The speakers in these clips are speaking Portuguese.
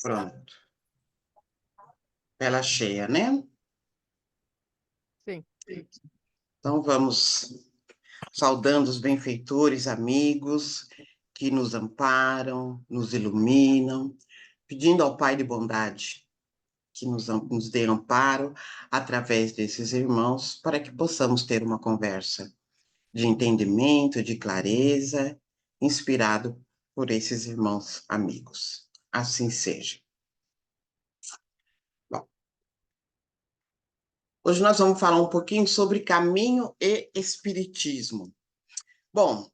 Pronto. Tela cheia, né? Sim. Então, vamos saudando os benfeitores, amigos que nos amparam, nos iluminam, pedindo ao Pai de bondade que nos dê amparo através desses irmãos, para que possamos ter uma conversa de entendimento, de clareza, inspirado por esses irmãos amigos. Assim seja. Bom, hoje nós vamos falar um pouquinho sobre caminho e espiritismo. Bom,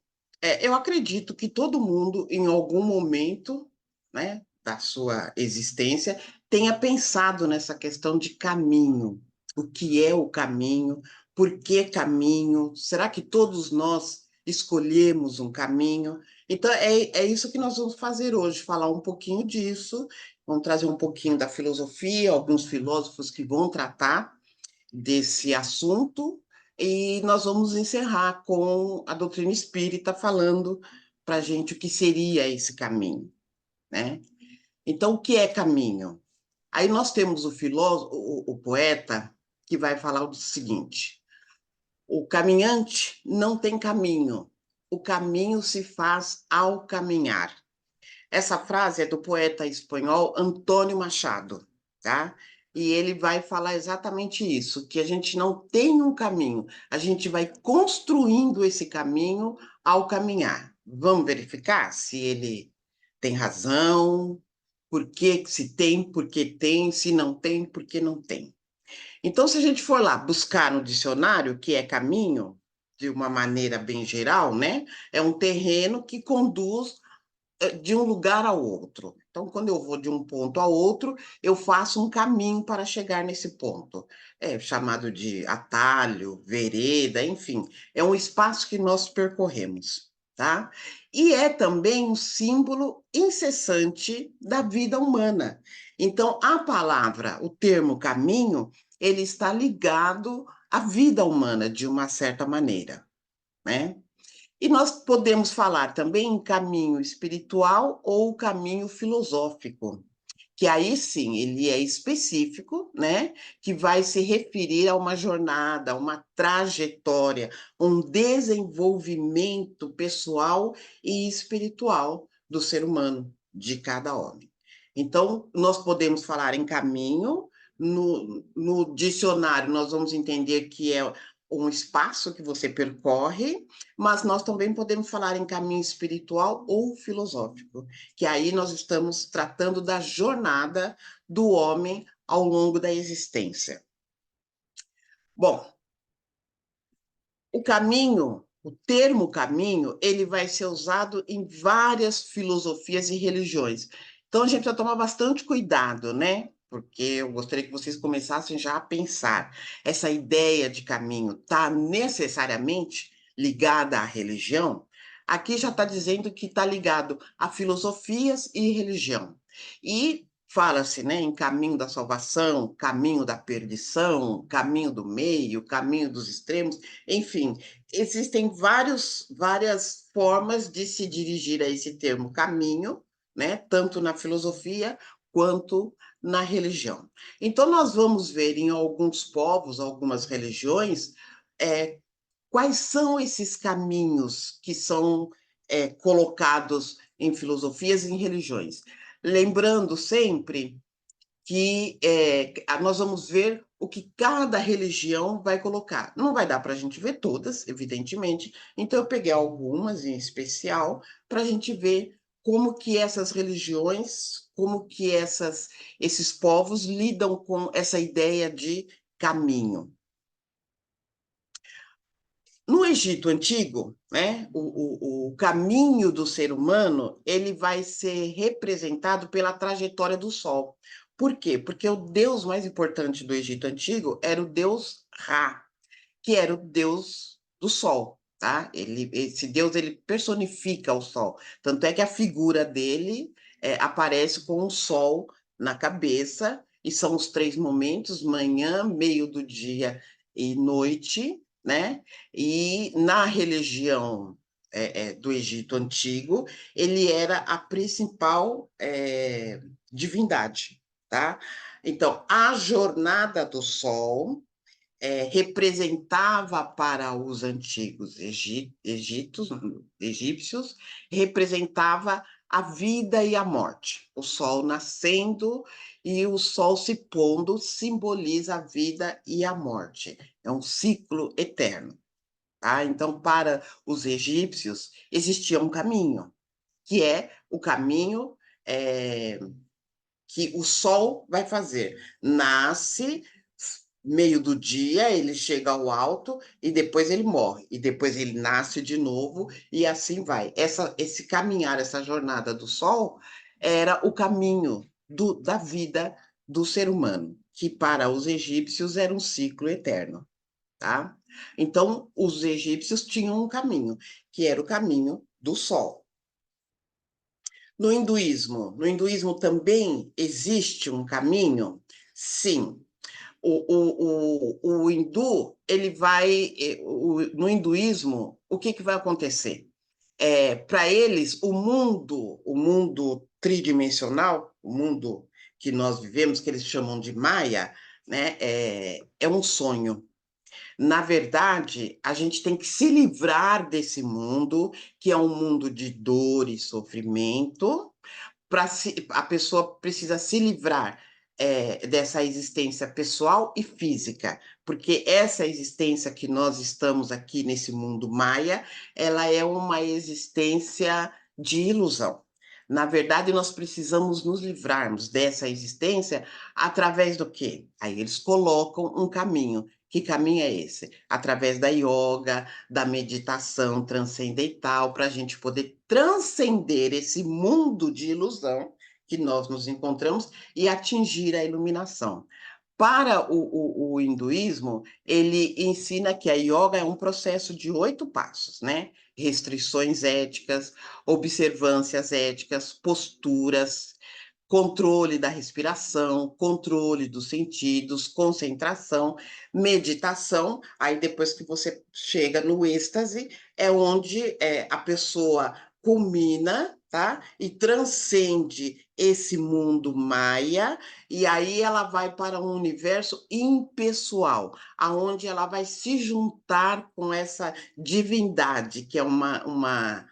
eu acredito que todo mundo, em algum momento, né, da sua existência, tenha pensado nessa questão de caminho. O que é o caminho? Por que caminho? Será que todos nós escolhemos um caminho? Então, é isso que nós vamos fazer hoje, falar um pouquinho disso, vamos trazer um pouquinho da filosofia, alguns filósofos que vão tratar desse assunto, e nós vamos encerrar com a doutrina espírita falando para a gente o que seria esse caminho, né? Então, o que é caminho? Aí nós temos o filósofo, o poeta, que vai falar o seguinte: o caminhante não tem caminho, o caminho se faz ao caminhar. Essa frase é do poeta espanhol Antônio Machado, tá? E ele vai falar exatamente isso, que a gente não tem um caminho, a gente vai construindo esse caminho ao caminhar. Vamos verificar se ele tem razão, por que se tem, por que tem, se não tem, por que não tem. Então, se a gente for lá buscar no dicionário o que é caminho, de uma maneira bem geral, né? É um terreno que conduz de um lugar ao outro. Então, quando eu vou de um ponto ao outro, eu faço um caminho para chegar nesse ponto. É chamado de atalho, vereda, enfim, é um espaço que nós percorremos, tá? E é também um símbolo incessante da vida humana. Então, a palavra, o termo caminho, ele está ligado à vida humana de uma certa maneira, né? E nós podemos falar também em caminho espiritual ou caminho filosófico, que aí sim ele é específico, né? Que vai se referir a uma jornada, a uma trajetória, um desenvolvimento pessoal e espiritual do ser humano, de cada homem. Então, nós podemos falar em caminho, no dicionário, nós vamos entender que é um espaço que você percorre, mas nós também podemos falar em caminho espiritual ou filosófico, que aí nós estamos tratando da jornada do homem ao longo da existência. Bom, o caminho, o termo caminho, ele vai ser usado em várias filosofias e religiões. Então a gente vai tomar bastante cuidado, né? Porque eu gostaria que vocês começassem já a pensar. Essa ideia de caminho está necessariamente ligada à religião? Aqui já está dizendo que está ligado a filosofias e religião. E fala-se, né, em caminho da salvação, caminho da perdição, caminho do meio, caminho dos extremos, enfim, existem várias formas de se dirigir a esse termo caminho, né, tanto na filosofia quanto na religião. Então, nós vamos ver em alguns povos, algumas religiões, quais são esses caminhos que são colocados em filosofias e em religiões. Lembrando sempre que nós vamos ver o que cada religião vai colocar. Não vai dar para a gente ver todas, evidentemente, então eu peguei algumas em especial para a gente ver como que essas religiões, como que esses povos lidam com essa ideia de caminho. No Egito Antigo, né, o caminho do ser humano ele vai ser representado pela trajetória do Sol. Por quê? Porque o deus mais importante do Egito Antigo era o deus Ra, que era o deus do Sol. Tá? Esse deus ele personifica o Sol. Tanto é que a figura dele aparece com o Sol na cabeça, e são os três momentos: manhã, meio do dia e noite, né? E na religião do Egito Antigo, ele era a principal divindade, tá? Então, a jornada do sol representava para os antigos egípcios, representava a vida e a morte. O sol nascendo e o sol se pondo simboliza a vida e a morte. É um ciclo eterno. Tá? Então, para os egípcios, existia um caminho, que é o caminho que o sol vai fazer. Nasce, meio do dia, ele chega ao alto e depois ele morre. E depois ele nasce de novo e assim vai. Esse caminhar, essa jornada do sol, era o caminho da vida do ser humano, que para os egípcios era um ciclo eterno, tá? Então, os egípcios tinham um caminho, que era o caminho do sol. No hinduísmo também existe um caminho? Sim. O hindu, ele vai. No hinduísmo, o que vai acontecer? Para eles, o mundo tridimensional, o mundo que nós vivemos, que eles chamam de Maya, né, é um sonho. Na verdade, a gente tem que se livrar desse mundo, que é um mundo de dor e sofrimento, a pessoa precisa se livrar dessa existência pessoal e física, porque essa existência que nós estamos aqui nesse mundo maia, ela é uma existência de ilusão. Na verdade, nós precisamos nos livrarmos dessa existência através do quê? Aí eles colocam um caminho. Que caminho é esse? Através da yoga, da meditação transcendental, para a gente poder transcender esse mundo de ilusão que nós nos encontramos e atingir a iluminação. Para o hinduísmo, ele ensina que a yoga é um processo de 8 passos, né? Restrições éticas, observâncias éticas, posturas, controle da respiração, controle dos sentidos, concentração, meditação. Aí depois que você chega no êxtase, é onde a pessoa culmina, tá? E transcende esse mundo maia, e aí ela vai para um universo impessoal, aonde ela vai se juntar com essa divindade, que é uma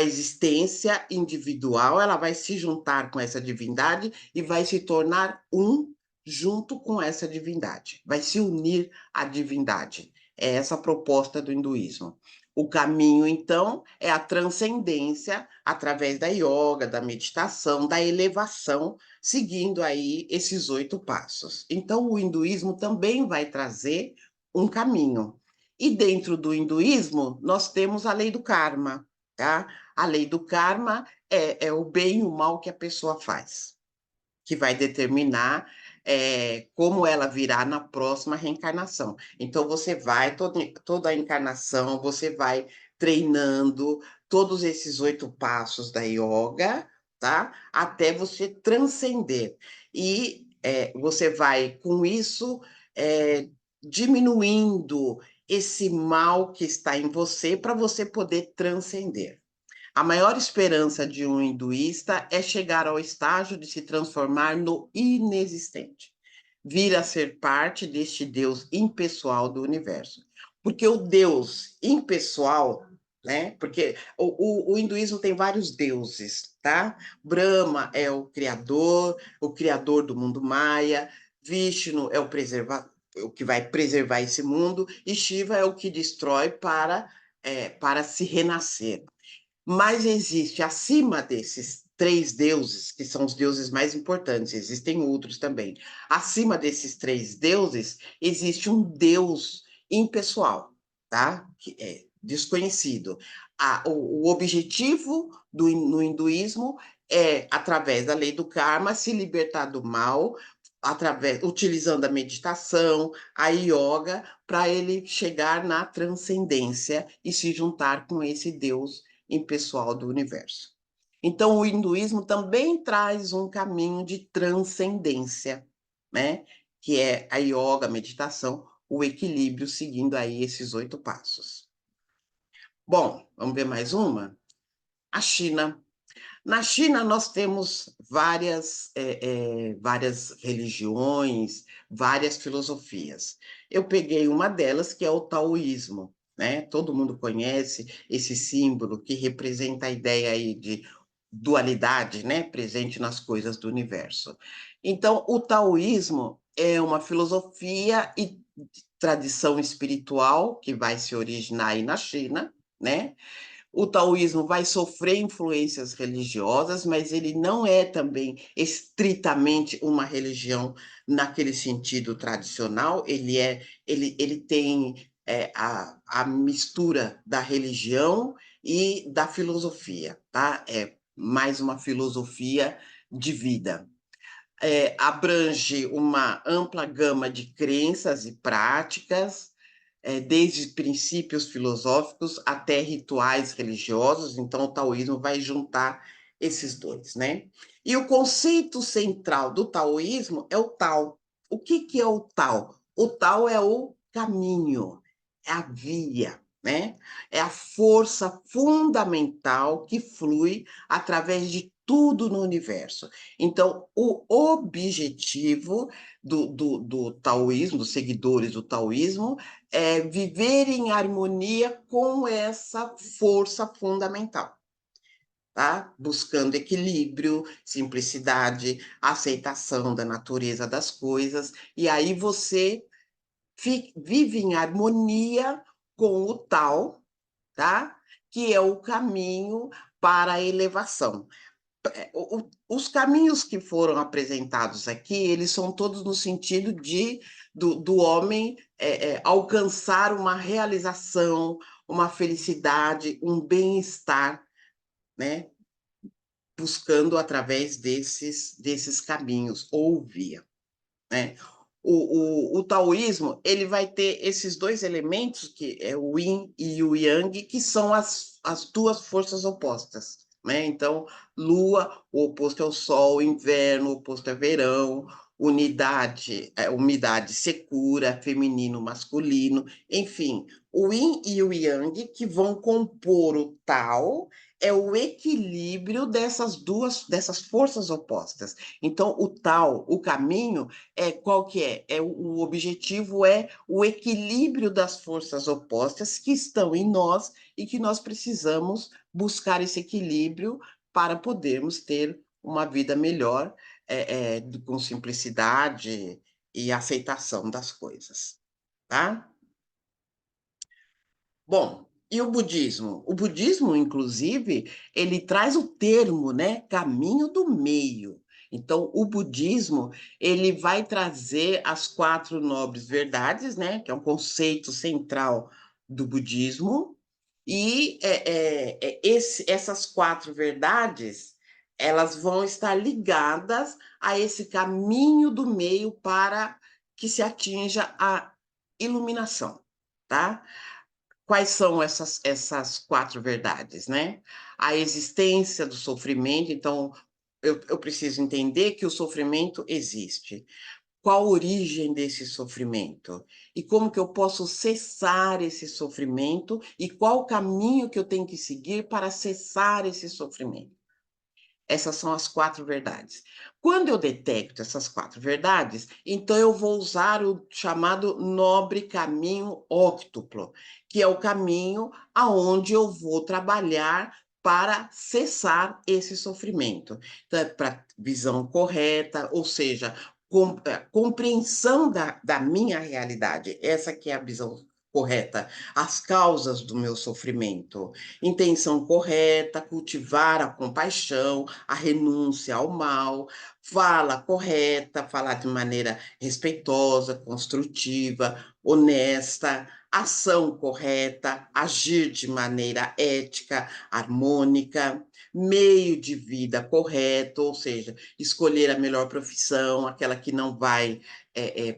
existência individual, ela vai se juntar com essa divindade e vai se tornar um junto com essa divindade, vai se unir à divindade. É essa a proposta do hinduísmo. O caminho, então, é a transcendência através da yoga, da meditação, da elevação, seguindo aí esses 8 passos. Então, o hinduísmo também vai trazer um caminho. E dentro do hinduísmo, nós temos a lei do karma, tá? A lei do karma é o bem e o mal que a pessoa faz, que vai determinar como ela virá na próxima reencarnação. Então, você vai, toda a encarnação, você vai treinando todos esses 8 passos da yoga, tá? Até você transcender. E você vai, com isso, diminuindo esse mal que está em você para você poder transcender. A maior esperança de um hinduísta é chegar ao estágio de se transformar no inexistente, vir a ser parte deste Deus impessoal do universo. Porque o Deus impessoal, né? Porque o hinduísmo tem vários deuses, tá? Brahma é o criador do mundo maia, Vishnu é o que vai preservar esse mundo, e Shiva é o que destrói para se renascer. Mas existe acima desses 3 deuses, que são os deuses mais importantes, existem outros também. Acima desses 3 deuses, existe um Deus impessoal, tá? Que é desconhecido. O objetivo no hinduísmo é, através da lei do karma, se libertar do mal, utilizando a meditação, a yoga, para ele chegar na transcendência e se juntar com esse Deus impessoal do universo. Então, o hinduísmo também traz um caminho de transcendência, né? Que é a yoga, a meditação, o equilíbrio, seguindo aí esses 8 passos. Bom, vamos ver mais uma? A China. Na China, nós temos várias religiões, várias filosofias. Eu peguei uma delas, que é o taoísmo, né? Todo mundo conhece esse símbolo que representa a ideia aí de dualidade, né? Presente nas coisas do universo. Então, o taoísmo é uma filosofia e tradição espiritual que vai se originar aí na China, né? O taoísmo vai sofrer influências religiosas, mas ele não é também estritamente uma religião naquele sentido tradicional. Ele tem a mistura da religião e da filosofia, tá? É mais uma filosofia de vida. Abrange uma ampla gama de crenças e práticas, desde princípios filosóficos até rituais religiosos. Então, o taoísmo vai juntar esses dois, né? E o conceito central do taoísmo é o Tao. O que que é o Tao? O Tao é o caminho, é a via, né? É a força fundamental que flui através de tudo no universo. Então, o objetivo do taoísmo, dos seguidores do taoísmo, é viver em harmonia com essa força fundamental, tá? Buscando equilíbrio, simplicidade, aceitação da natureza das coisas, e aí você vive em harmonia com o tal, tá? Que é o caminho para a elevação. Os caminhos que foram apresentados aqui, eles são todos no sentido do homem alcançar uma realização, uma felicidade, um bem-estar, né? Buscando através desses caminhos, ou via, né? O taoísmo, ele vai ter esses dois elementos, que é o yin e o yang, que são as duas forças opostas, né? Então, lua, o oposto é o sol, inverno, o oposto é verão, umidade secura, feminino, masculino, enfim, o yin e o yang que vão compor o Tao é o equilíbrio dessas forças opostas. Então, o Tao, o caminho, qual que é? O objetivo é o equilíbrio das forças opostas que estão em nós e que nós precisamos buscar esse equilíbrio para podermos ter uma vida melhor, com simplicidade e aceitação das coisas, tá? Bom, e o budismo? O budismo, inclusive, ele traz o termo, né, caminho do meio. Então, o budismo, ele vai trazer as quatro nobres verdades, né, que é um conceito central do budismo, e essas quatro verdades, elas vão estar ligadas a esse caminho do meio para que se atinja a iluminação, tá? Quais são essas quatro verdades, né? A existência do sofrimento, então eu preciso entender que o sofrimento existe. Qual a origem desse sofrimento? E como que eu posso cessar esse sofrimento? E qual o caminho que eu tenho que seguir para cessar esse sofrimento? Essas são as quatro verdades. Quando eu detecto essas quatro verdades, então eu vou usar o chamado nobre caminho óctuplo, que é o caminho aonde eu vou trabalhar para cessar esse sofrimento. Então, para visão correta, ou seja, compreensão da minha realidade. Essa que é a visão correta, as causas do meu sofrimento. Intenção correta, cultivar a compaixão, a renúncia ao mal, fala correta, falar de maneira respeitosa, construtiva, honesta, ação correta, agir de maneira ética, harmônica, meio de vida correto, ou seja, escolher a melhor profissão, aquela que não vai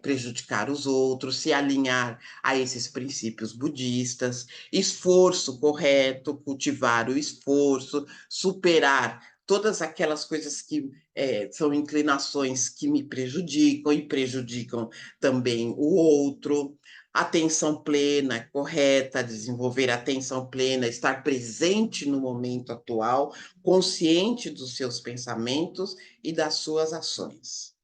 prejudicar os outros, se alinhar a esses princípios budistas, esforço correto, cultivar o esforço, superar todas aquelas coisas que são inclinações que me prejudicam e prejudicam também o outro. Atenção plena, correta, desenvolver atenção plena, estar presente no momento atual, consciente dos seus pensamentos e das suas ações.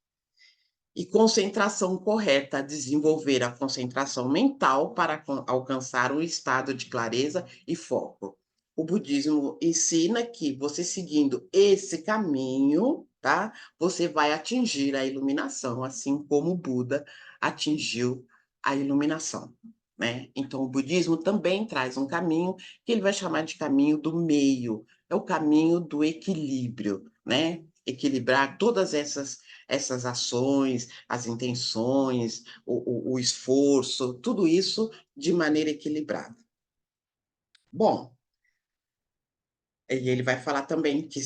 E concentração correta, desenvolver a concentração mental para alcançar um estado de clareza e foco. O budismo ensina que você seguindo esse caminho, tá? Você vai atingir a iluminação, assim como o Buda atingiu a iluminação, né? Então, o budismo também traz um caminho que ele vai chamar de caminho do meio, é o caminho do equilíbrio, né? Equilibrar todas essas ações, as intenções, o esforço, tudo isso de maneira equilibrada. Bom, e ele vai falar também que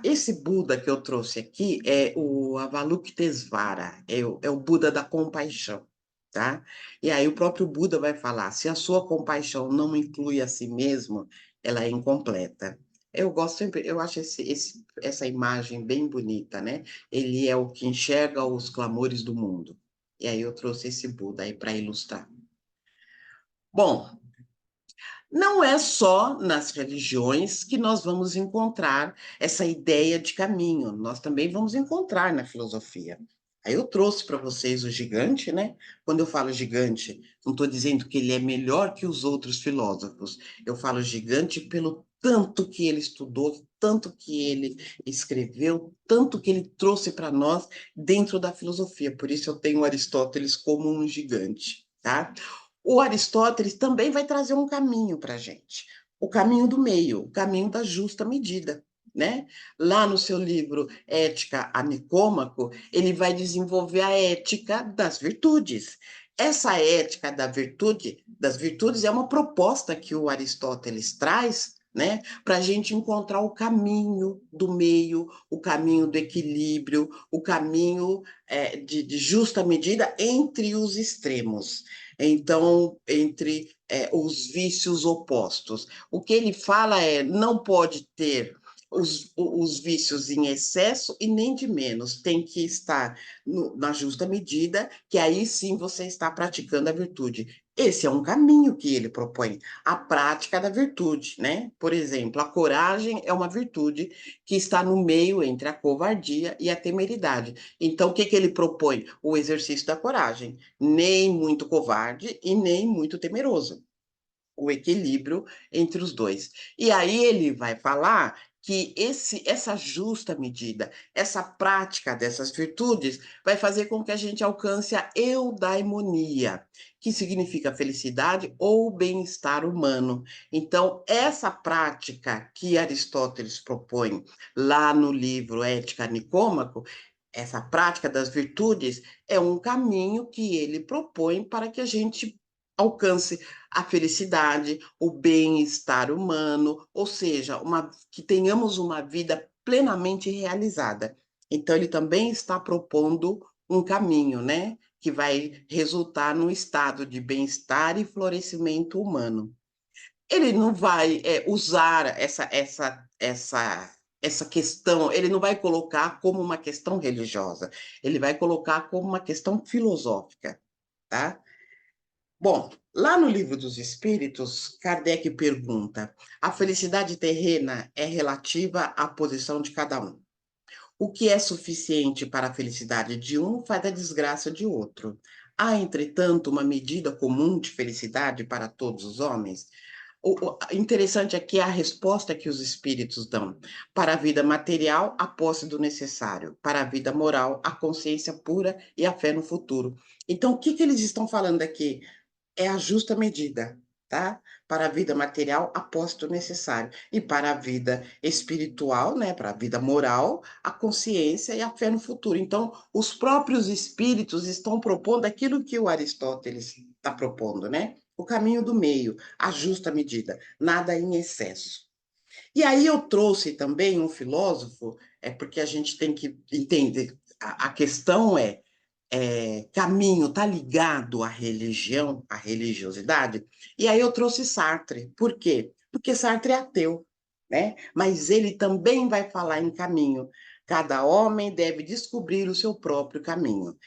esse Buda que eu trouxe aqui é o Avalokitesvara, é o Buda da compaixão, tá? E aí o próprio Buda vai falar, se a sua compaixão não inclui a si mesmo, ela é incompleta. Eu gosto sempre, eu acho essa imagem bem bonita, né? Ele é o que enxerga os clamores do mundo. E aí eu trouxe esse Buda aí para ilustrar. Bom, não é só nas religiões que nós vamos encontrar essa ideia de caminho, nós também vamos encontrar na filosofia. Aí eu trouxe para vocês o gigante, né? Quando eu falo gigante, não estou dizendo que ele é melhor que os outros filósofos. Eu falo gigante pelo tanto que ele estudou, tanto que ele escreveu, tanto que ele trouxe para nós dentro da filosofia. Por isso eu tenho Aristóteles como um gigante, tá? O Aristóteles também vai trazer um caminho para a gente, o caminho do meio, o caminho da justa medida, né? Lá no seu livro Ética a Nicômaco, ele vai desenvolver a ética das virtudes. Essa ética das virtudes é uma proposta que o Aristóteles traz, né, para a gente encontrar o caminho do meio, o caminho do equilíbrio, o caminho de justa medida entre os extremos. Então, entre os vícios opostos. O que ele fala é: não pode ter os vícios em excesso e nem de menos, tem que estar na justa medida, que aí sim você está praticando a virtude. Esse é um caminho que ele propõe, a prática da virtude, né? Por exemplo, a coragem é uma virtude que está no meio entre a covardia e a temeridade. Então, o que que ele propõe? O exercício da coragem, nem muito covarde e nem muito temeroso, o equilíbrio entre os dois. E aí ele vai falar que essa justa medida, essa prática dessas virtudes, vai fazer com que a gente alcance a eudaimonia, que significa felicidade ou bem-estar humano. Então, essa prática que Aristóteles propõe lá no livro Ética Nicômaco, essa prática das virtudes é um caminho que ele propõe para que a gente alcance a felicidade, o bem-estar humano, ou seja, que tenhamos uma vida plenamente realizada. Então, ele também está propondo um caminho, né, que vai resultar num estado de bem-estar e florescimento humano. Ele não vai usar essa questão, ele não vai colocar como uma questão religiosa, ele vai colocar como uma questão filosófica, tá? Bom, lá no Livro dos Espíritos, Kardec pergunta: a felicidade terrena é relativa à posição de cada um. O que é suficiente para a felicidade de um faz a desgraça de outro. Há, entretanto, uma medida comum de felicidade para todos os homens? O interessante aqui é a resposta que os espíritos dão. Para a vida material, a posse do necessário. Para a vida moral, a consciência pura e a fé no futuro. Então, o que que eles estão falando aqui? É a justa medida, tá? Para a vida material, aposto necessário. E para a vida espiritual, né? Para a vida moral, a consciência e a fé no futuro. Então, os próprios espíritos estão propondo aquilo que o Aristóteles está propondo, né? O caminho do meio, a justa medida, nada em excesso. E aí eu trouxe também um filósofo, porque a gente tem que entender, a questão caminho está ligado à religião, à religiosidade. E aí eu trouxe Sartre. Por quê? Porque Sartre é ateu, né? Mas ele também vai falar em caminho. Cada homem deve descobrir o seu próprio caminho.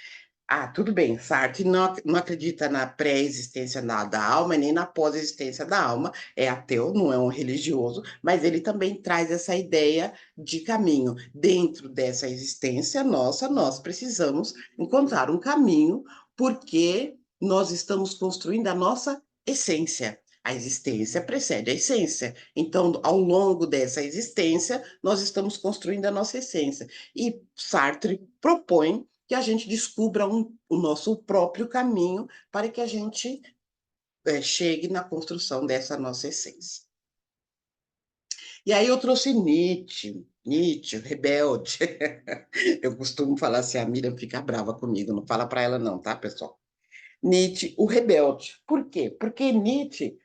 Ah, tudo bem. Sartre não acredita na pré-existência da alma, nem na pós-existência da alma. É ateu, não é um religioso, mas ele também traz essa ideia de caminho. Dentro dessa existência nossa, nós precisamos encontrar um caminho, porque nós estamos construindo a nossa essência. A existência precede a essência. Então, ao longo dessa existência, nós estamos construindo a nossa essência. E Sartre propõe que a gente descubra o nosso próprio caminho para que a gente chegue na construção dessa nossa essência. E aí eu trouxe Nietzsche, rebelde. Eu costumo falar assim, a Miriam fica brava comigo, não fala para ela não, tá, pessoal? Nietzsche, o rebelde. Por quê? Porque Nietzsche,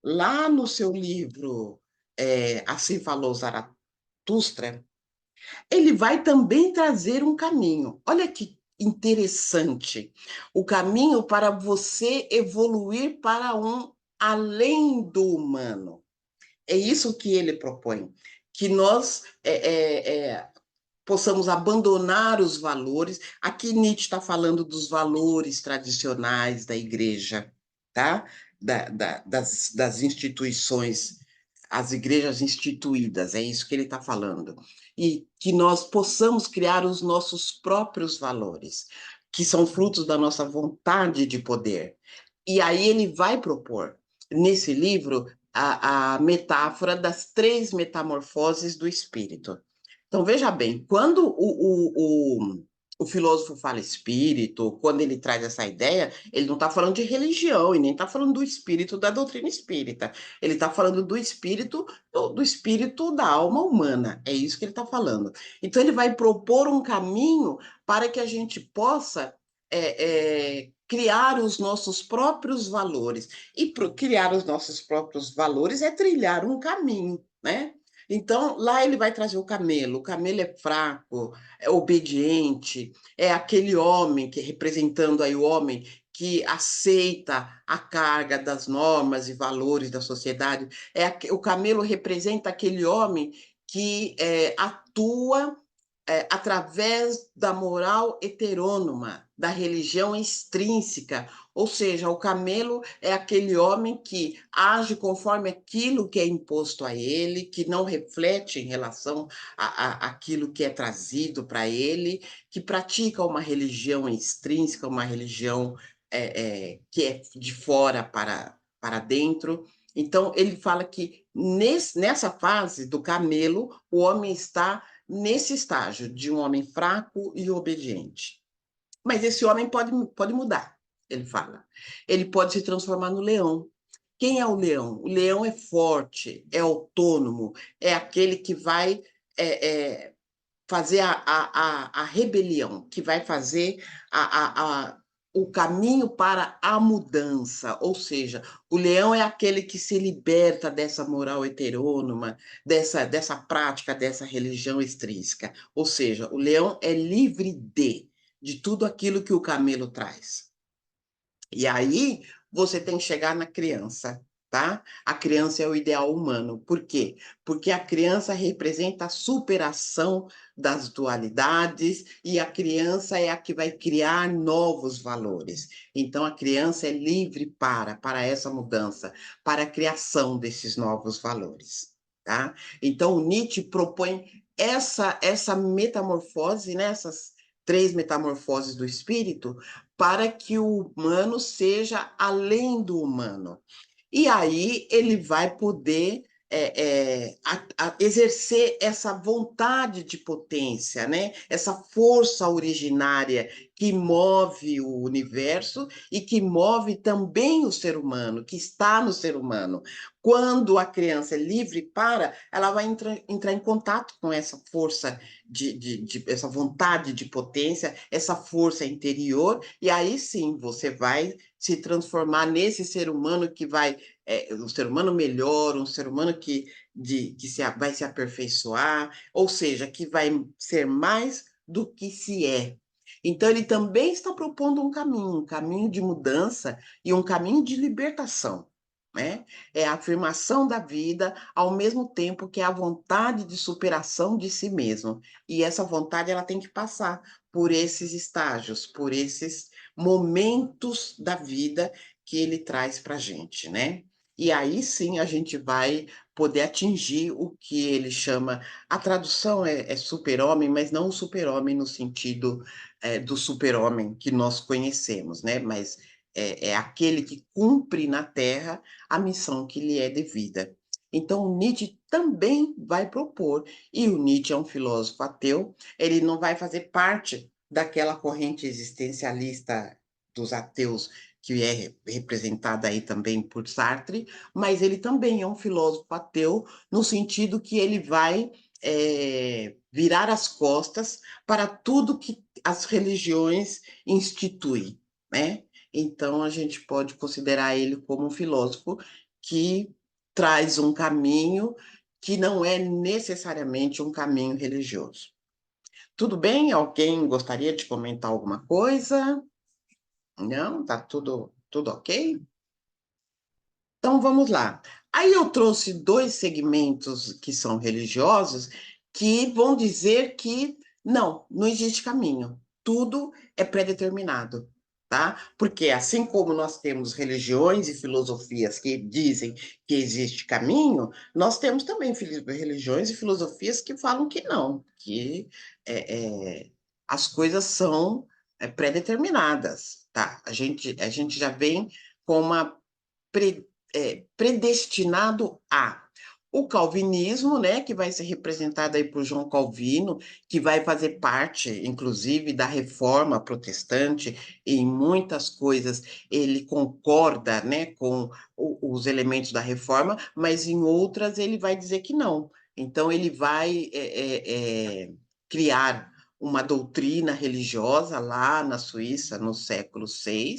lá no seu livro Assim Falou Zaratustra, ele vai também trazer um caminho. Olha que interessante. O caminho para você evoluir para um além do humano. É isso que ele propõe. Que nós possamos abandonar os valores. Aqui Nietzsche está falando dos valores tradicionais da igreja, tá? Das instituições, as igrejas instituídas, é isso que ele está falando. E que nós possamos criar os nossos próprios valores, que são frutos da nossa vontade de poder. E aí ele vai propor, nesse livro, a metáfora das três metamorfoses do espírito. Então, veja bem, quando o filósofo fala espírito, quando ele traz essa ideia, ele não está falando de religião e nem está falando do espírito da doutrina espírita. Ele está falando do espírito, do espírito da alma humana. É isso que ele está falando. Então, ele vai propor um caminho para que a gente possa criar os nossos próprios valores. E criar os nossos próprios valores é trilhar um caminho, né? Então, lá ele vai trazer o camelo. O camelo é fraco, é obediente, é aquele homem que, representando aí o homem que aceita a carga das normas e valores da sociedade. O camelo representa aquele homem que atua através da moral heterônoma, da religião extrínseca, ou seja, o camelo é aquele homem que age conforme aquilo que é imposto a ele, que não reflete em relação àquilo que é trazido para ele, que pratica uma religião extrínseca, uma religião que é de fora para dentro. Então, ele fala que nessa fase do camelo, o homem está nesse estágio de um homem fraco e obediente. Mas esse homem pode mudar, ele fala. Ele pode se transformar no leão. Quem é o leão? O leão é forte, é autônomo, é aquele que vai é, é, fazer a rebelião, que vai fazer o caminho para a mudança. Ou seja, o leão é aquele que se liberta dessa moral heterônoma, dessa prática, dessa religião extrínseca. Ou seja, o leão é livre de tudo aquilo que o camelo traz. E aí você tem que chegar na criança, tá? A criança é o ideal humano. Por quê? Porque a criança representa a superação das dualidades e a criança é a que vai criar novos valores. Então a criança é livre para essa mudança, para a criação desses novos valores, tá? Então o Nietzsche propõe essa metamorfose, né? Essas três metamorfoses do espírito para que o humano seja além do humano. E aí ele vai poder exercer essa vontade de potência, né? Essa força originária que move o universo e que move também o ser humano, que está no ser humano. Quando a criança é livre ela vai entrar em contato com essa força essa vontade de potência, essa força interior, e aí sim você vai se transformar nesse ser humano que vai um ser humano melhor, um ser humano vai se aperfeiçoar, ou seja, que vai ser mais do que se é. Então, ele também está propondo um caminho de mudança e um caminho de libertação. Né? É a afirmação da vida, ao mesmo tempo que é a vontade de superação de si mesmo. E essa vontade ela tem que passar por esses estágios, por esses momentos da vida que ele traz para a gente, né? E aí sim a gente vai poder atingir o que ele chama, a tradução é super-homem, mas não o super-homem no sentido do super-homem que nós conhecemos, né? Mas é aquele que cumpre na Terra a missão que lhe é devida. Então, o Nietzsche também vai propor, e o Nietzsche é um filósofo ateu, ele não vai fazer parte daquela corrente existencialista dos ateus que é representada aí também por Sartre, mas ele também é um filósofo ateu no sentido que ele vai virar as costas para tudo que as religiões instituem, né? Então a gente pode considerar ele como um filósofo que traz um caminho que não é necessariamente um caminho religioso. Tudo bem? Alguém gostaria de comentar alguma coisa? Não? Tá tudo ok? Então vamos lá. Aí eu trouxe dois segmentos que são religiosos que vão dizer que não existe caminho. Tudo é predeterminado, tá? Porque assim como nós temos religiões e filosofias que dizem que existe caminho, nós temos também religiões e filosofias que falam que não, que as coisas são predeterminadas, tá? A gente já vem com uma predestinado a. O calvinismo, né, que vai ser representado aí por João Calvino, que vai fazer parte, inclusive, da reforma protestante, e em muitas coisas ele concorda, né, com os elementos da reforma, mas em outras ele vai dizer que não. Então, ele vai criar uma doutrina religiosa lá na Suíça, no século VI,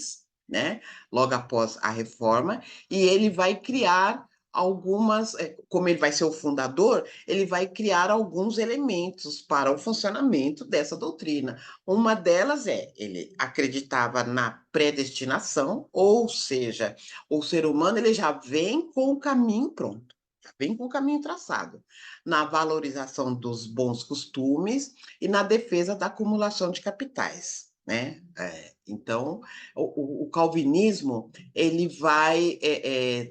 né, logo após a reforma, e ele vai criar algumas, como ele vai ser o fundador, ele vai criar alguns elementos para o funcionamento dessa doutrina. Uma delas ele acreditava na predestinação, ou seja, o ser humano ele já vem com o caminho pronto, já vem com o caminho traçado, na valorização dos bons costumes e na defesa da acumulação de capitais, né? Então, o calvinismo ele vai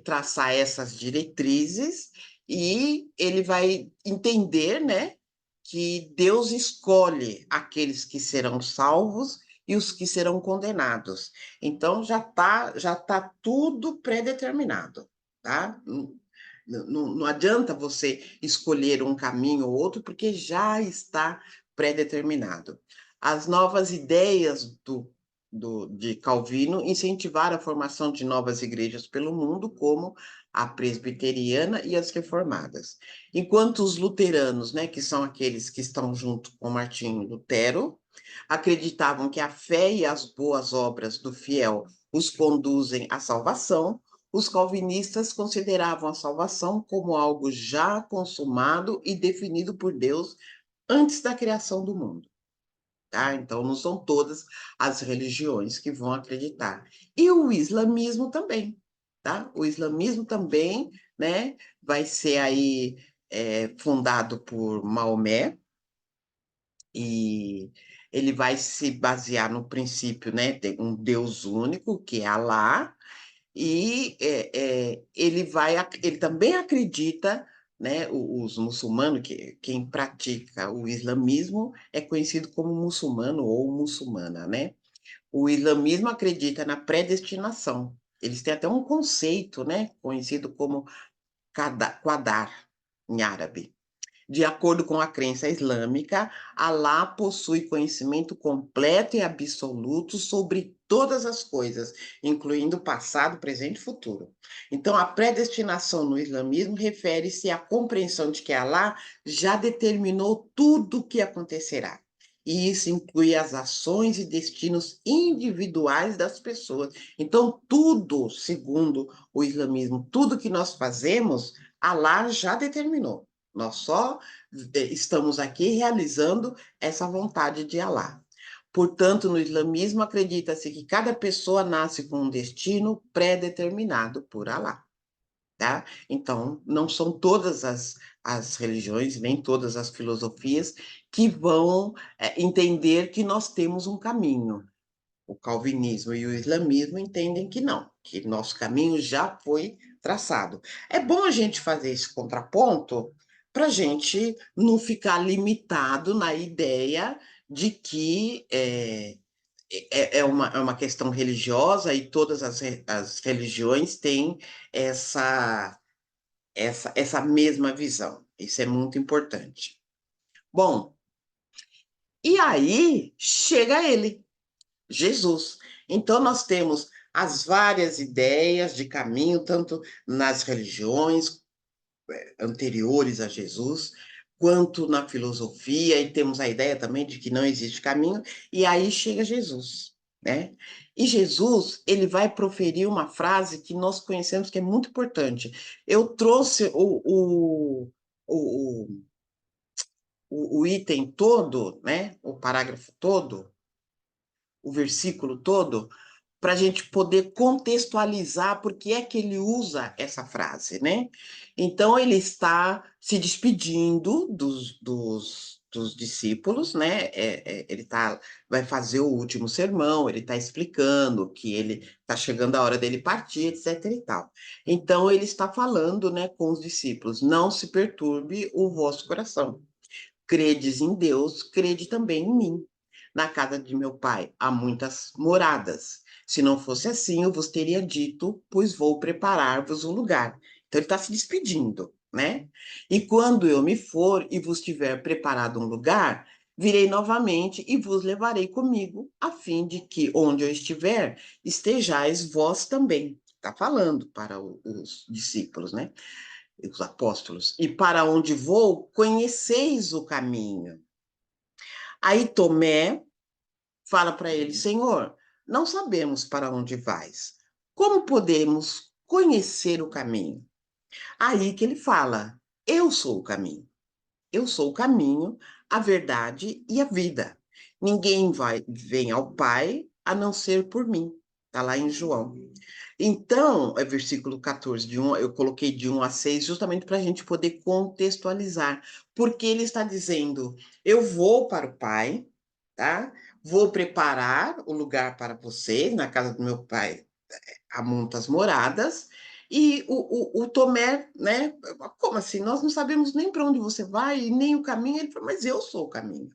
traçar essas diretrizes e ele vai entender, né, que Deus escolhe aqueles que serão salvos e os que serão condenados. Então já tá tudo pré-determinado, tá? Não adianta você escolher um caminho ou outro, porque já está pré-determinado. As novas ideias de Calvino incentivaram a formação de novas igrejas pelo mundo, como a presbiteriana e as reformadas. Enquanto os luteranos, né, que são aqueles que estão junto com Martinho Lutero, acreditavam que a fé e as boas obras do fiel os conduzem à salvação, os calvinistas consideravam a salvação como algo já consumado e definido por Deus antes da criação do mundo. Tá? Então, não são todas as religiões que vão acreditar. E o islamismo também, tá? O islamismo também, né, vai ser aí fundado por Maomé, e ele vai se basear no princípio, né, de um Deus único, que é Alá, e ele também acredita, né, os muçulmanos, quem pratica o islamismo é conhecido como muçulmano ou muçulmana, né? O islamismo acredita na predestinação. Eles têm até um conceito, né, conhecido como qadar, em árabe. De acordo com a crença islâmica, Alá possui conhecimento completo e absoluto sobre todas as coisas, incluindo passado, presente e futuro. Então, a predestinação no islamismo refere-se à compreensão de que Alá já determinou tudo o que acontecerá. E isso inclui as ações e destinos individuais das pessoas. Então, tudo, segundo o islamismo, tudo que nós fazemos, Alá já determinou. Nós só estamos aqui realizando essa vontade de Alá. Portanto, no islamismo, acredita-se que cada pessoa nasce com um destino pré-determinado por Alá. tá? Então, não são todas as religiões, nem todas as filosofias que vão entender que nós temos um caminho. O calvinismo e o islamismo entendem que não, que nosso caminho já foi traçado. É bom a gente fazer esse contraponto para a gente não ficar limitado na ideia de que é uma questão religiosa e todas as religiões têm essa, essa mesma visão. Isso é muito importante. Bom, e aí chega ele, Jesus. Então, nós temos as várias ideias de caminho, tanto nas religiões anteriores a Jesus, quanto na filosofia, e temos a ideia também de que não existe caminho, e aí chega Jesus, né? E Jesus, ele vai proferir uma frase que nós conhecemos que é muito importante. Eu trouxe o, o item todo, né? O parágrafo todo, o versículo todo, para a gente poder contextualizar por que é que ele usa essa frase, né? Então, ele está se despedindo dos discípulos, né? Ele vai fazer o último sermão, ele está explicando que ele está chegando a hora dele partir, etc. e tal. Então, ele está falando, né, com os discípulos: não se perturbe o vosso coração. Credes em Deus, crede também em mim. Na casa de meu pai há muitas moradas. Se não fosse assim, eu vos teria dito, pois vou preparar-vos um lugar. Então, ele está se despedindo, né? E quando eu me for e vos tiver preparado um lugar, virei novamente e vos levarei comigo, a fim de que, onde eu estiver, estejais vós também. Está falando para os discípulos, né? Os apóstolos. E para onde vou, conheceis o caminho. Aí Tomé fala para ele: Senhor, não sabemos para onde vais. Como podemos conhecer o caminho? Aí que ele fala: Eu sou o caminho. Eu sou o caminho, a verdade e a vida. Ninguém vem ao Pai a não ser por mim. Está lá em João. Então, é versículo 14, eu coloquei de 1 a 6 justamente para a gente poder contextualizar, porque ele está dizendo: eu vou para o Pai, tá? Vou preparar o lugar para vocês, na casa do meu pai há muitas moradas, e o Tomé, né? Como assim? Nós não sabemos nem para onde você vai, nem o caminho. Ele falou: mas eu sou o caminho,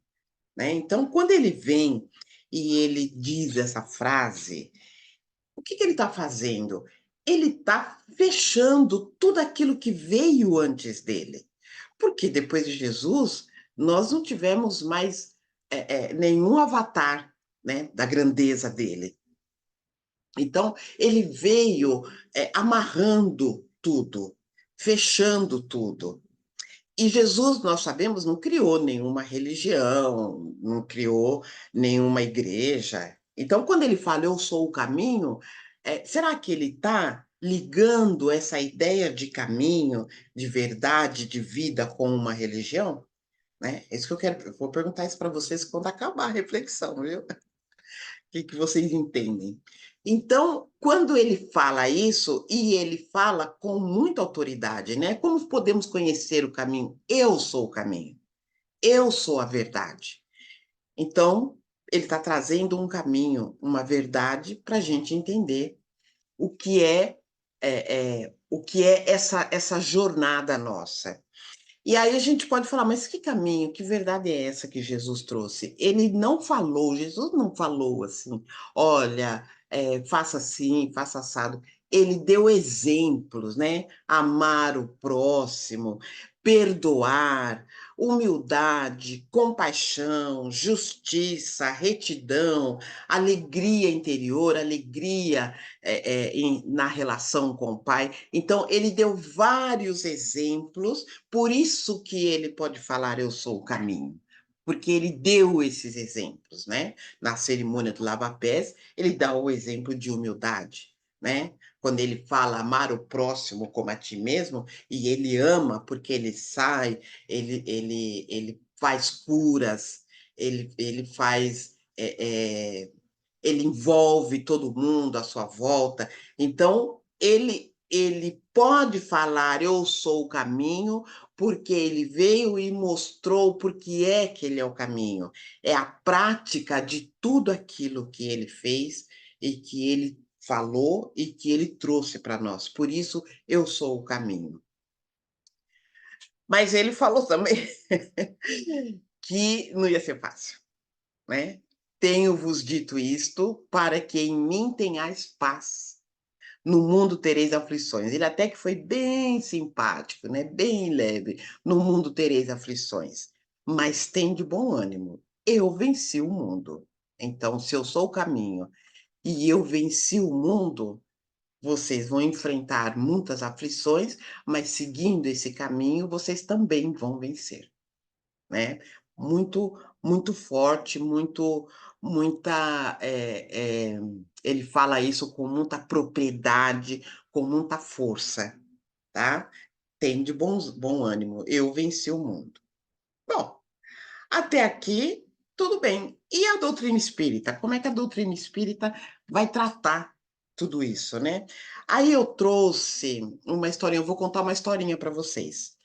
né? Então, quando ele vem e ele diz essa frase, o que que ele está fazendo? Ele está fechando tudo aquilo que veio antes dele. Porque depois de Jesus, nós não tivemos mais nenhum avatar, né, da grandeza dele. Então, ele veio amarrando tudo, fechando tudo. E Jesus, nós sabemos, não criou nenhuma religião, não criou nenhuma igreja. Então, quando ele fala, eu sou o caminho, será que ele está ligando essa ideia de caminho, de verdade, de vida com uma religião? Né? É isso que eu quero. Eu vou perguntar isso para vocês quando acabar a reflexão, viu? Que vocês entendem? Então, quando ele fala isso, e ele fala com muita autoridade, né? Como podemos conhecer o caminho? Eu sou o caminho, eu sou a verdade. Então, ele está trazendo um caminho, uma verdade, para a gente entender o que é essa jornada nossa. E aí a gente pode falar, mas que caminho, que verdade é essa que Jesus trouxe? Ele não falou, Jesus não falou assim, olha, faça assim, faça assado. Ele deu exemplos, né? Amar o próximo, perdoar, humildade, compaixão, justiça, retidão, alegria interior, alegria na relação com o Pai. Então, ele deu vários exemplos, por isso que ele pode falar, eu sou o caminho. Porque ele deu esses exemplos, né? Na cerimônia do lava-pés, ele dá o exemplo de humildade, né? Quando ele fala amar o próximo como a ti mesmo, e ele ama porque ele sai, ele faz curas, ele faz ele envolve todo mundo à sua volta. Então, ele ele pode falar, eu sou o caminho, porque ele veio e mostrou por que é que ele é o caminho. É a prática de tudo aquilo que ele fez e que ele falou e que ele trouxe para nós. Por isso, eu sou o caminho. Mas ele falou também que não ia ser fácil, né? Tenho-vos dito isto para que em mim tenhais paz. No mundo tereis aflições. Ele até que foi bem simpático, né? Bem leve. No mundo tereis aflições, mas tem de bom ânimo. Eu venci o mundo. Então, se eu sou o caminho e eu venci o mundo, vocês vão enfrentar muitas aflições, mas seguindo esse caminho, vocês também vão vencer, né? Muito, muito forte, muita. Ele fala isso com muita propriedade, com muita força, tá? Tem de bom ânimo. Eu venci o mundo. Bom, até aqui, tudo bem. E a doutrina espírita? Como é que a doutrina espírita vai tratar tudo isso, né? Aí eu trouxe uma historinha, eu vou contar uma historinha para vocês.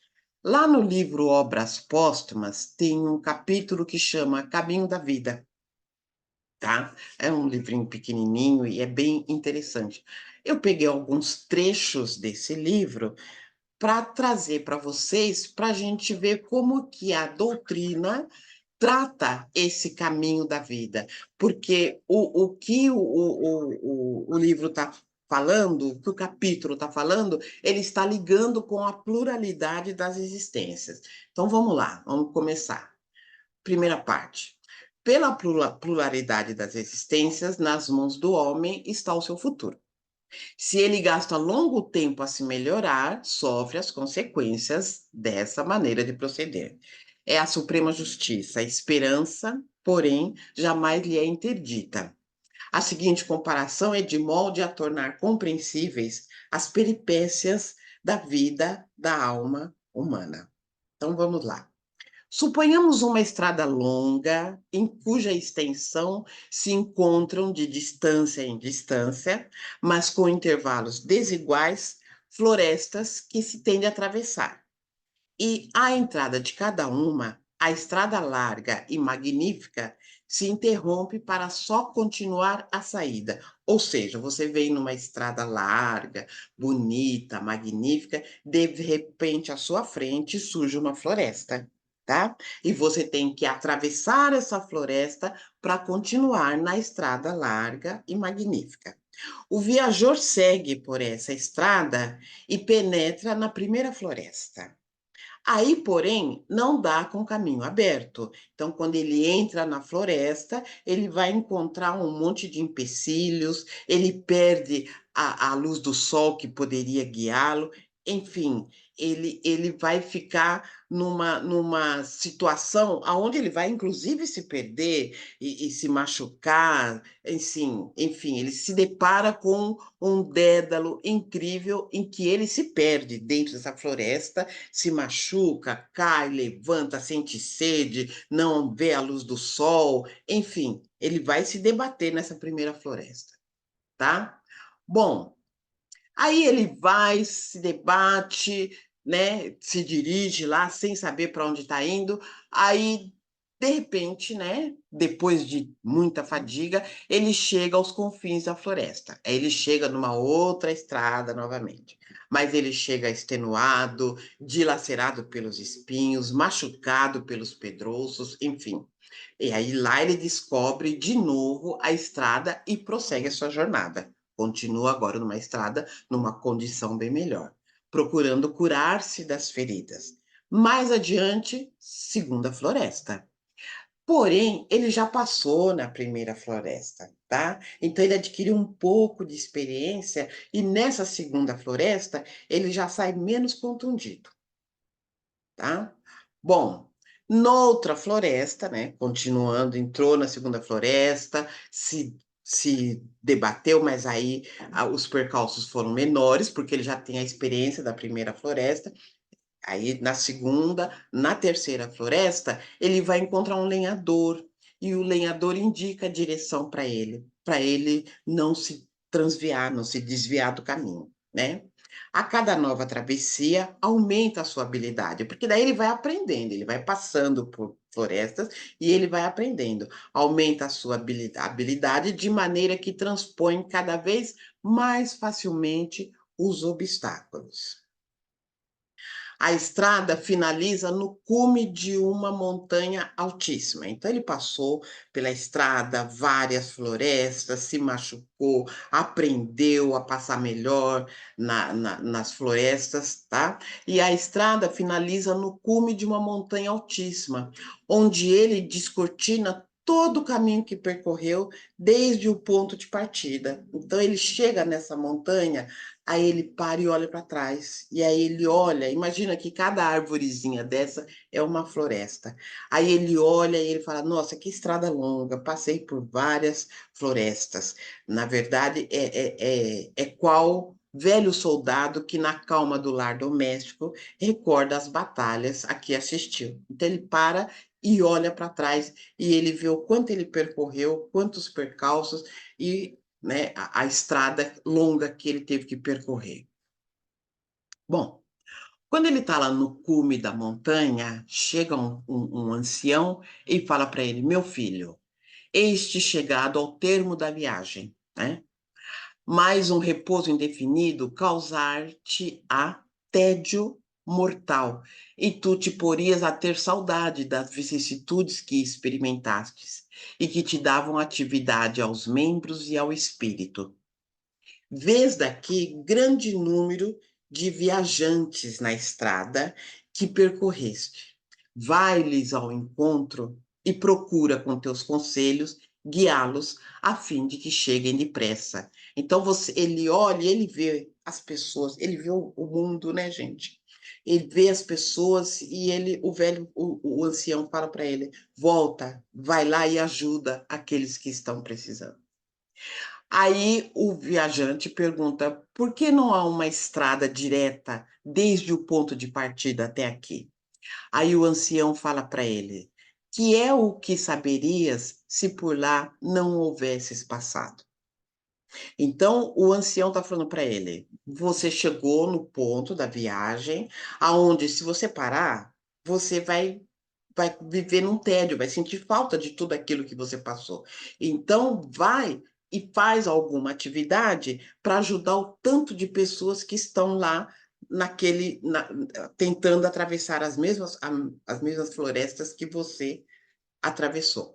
Lá no livro Obras Póstumas, tem um capítulo que chama Caminho da Vida, tá? É um livrinho pequenininho e é bem interessante. Eu peguei alguns trechos desse livro para trazer para vocês, para a gente ver como que a doutrina trata esse caminho da vida, porque o que o livro está falando, o que o capítulo está falando, ele está ligando com a pluralidade das existências. Então vamos lá, vamos começar. Primeira parte. Pela pluralidade das existências, nas mãos do homem está o seu futuro. Se ele gasta longo tempo a se melhorar, sofre as consequências dessa maneira de proceder. É a suprema justiça, a esperança, porém, jamais lhe é interdita. A seguinte comparação é de molde a tornar compreensíveis as peripécias da vida da alma humana. Então vamos lá. Suponhamos uma estrada longa, em cuja extensão se encontram de distância em distância, mas com intervalos desiguais, florestas que se têm de atravessar. E à entrada de cada uma, a estrada larga e magnífica se interrompe para só continuar a saída. Ou seja, você vem numa estrada larga, bonita, magnífica, de repente à sua frente surge uma floresta, tá? E você tem que atravessar essa floresta para continuar na estrada larga e magnífica. O viajor segue por essa estrada e penetra na primeira floresta. Aí, porém, não dá com o caminho aberto. Então, quando ele entra na floresta, ele vai encontrar um monte de empecilhos, ele perde a luz do sol que poderia guiá-lo, enfim, ele vai ficar numa situação onde ele vai, inclusive, se perder e se machucar, enfim, ele se depara com um dédalo incrível em que ele se perde dentro dessa floresta, se machuca, cai, levanta, sente sede, não vê a luz do sol, enfim, ele vai se debater nessa primeira floresta, tá? Bom, aí ele vai, se debate, né? Se dirige lá sem saber para onde está indo. Aí, de repente, né? Depois de muita fadiga, ele chega aos confins da floresta. Aí ele chega numa outra estrada novamente. Mas ele chega extenuado, dilacerado pelos espinhos, machucado pelos pedrouços, enfim. E aí lá ele descobre de novo a estrada e prossegue a sua jornada. Continua agora numa estrada numa condição bem melhor, procurando curar-se das feridas. Mais adiante, segunda floresta. Porém, ele já passou na primeira floresta, tá? Então ele adquiriu um pouco de experiência e nessa segunda floresta ele já sai menos contundido, tá? Bom, noutra floresta, né? Continuando, entrou na segunda floresta, se debateu, mas aí os percalços foram menores, porque ele já tem a experiência da primeira floresta. Aí, na segunda, na terceira floresta, ele vai encontrar um lenhador, e o lenhador indica a direção para ele não se transviar, não se desviar do caminho. né? A cada nova travessia, aumenta a sua habilidade, porque daí ele vai aprendendo, ele vai passando por florestas e ele vai aprendendo. Aumenta a sua habilidade de maneira que transpõe cada vez mais facilmente os obstáculos. A estrada finaliza no cume de uma montanha altíssima. Então, ele passou pela estrada, várias florestas, se machucou, aprendeu a passar melhor nas florestas, tá? E a estrada finaliza no cume de uma montanha altíssima, onde ele descortina todo o caminho que percorreu desde o ponto de partida. Então, ele chega nessa montanha. Aí ele para e olha para trás. E aí ele olha, imagina que cada árvorezinha dessa é uma floresta. Aí ele olha e ele fala: Nossa, que estrada longa, passei por várias florestas. Na verdade, é qual velho soldado que, na calma do lar doméstico, recorda as batalhas a que assistiu. Então ele para e olha para trás e ele vê o quanto ele percorreu, quantos percalços e, né, a estrada longa que ele teve que percorrer. Bom, quando ele está lá no cume da montanha, chega um ancião e fala para ele: Meu filho, eis-te chegado ao termo da viagem, né? Mais um repouso indefinido causar-te-á tédio mortal, e tu te porias a ter saudade das vicissitudes que experimentastes e que te davam atividade aos membros e ao espírito. Vês daqui grande número de viajantes na estrada que percorreste. Vai-lhes ao encontro e procura com teus conselhos guiá-los a fim de que cheguem depressa. Então ele olha, ele vê as pessoas, ele vê o mundo, né, gente? Ele vê as pessoas e o ancião fala para ele: volta, vai lá e ajuda aqueles que estão precisando. Aí o viajante pergunta: por que não há uma estrada direta desde o ponto de partida até aqui? Aí o ancião fala para ele: que é o que saberias se por lá não houvesses passado? Então o ancião está falando para ele: você chegou no ponto da viagem, aonde se você parar, você vai viver num tédio, vai sentir falta de tudo aquilo que você passou. Então, vai e faz alguma atividade para ajudar o tanto de pessoas que estão lá tentando atravessar as mesmas florestas que você atravessou.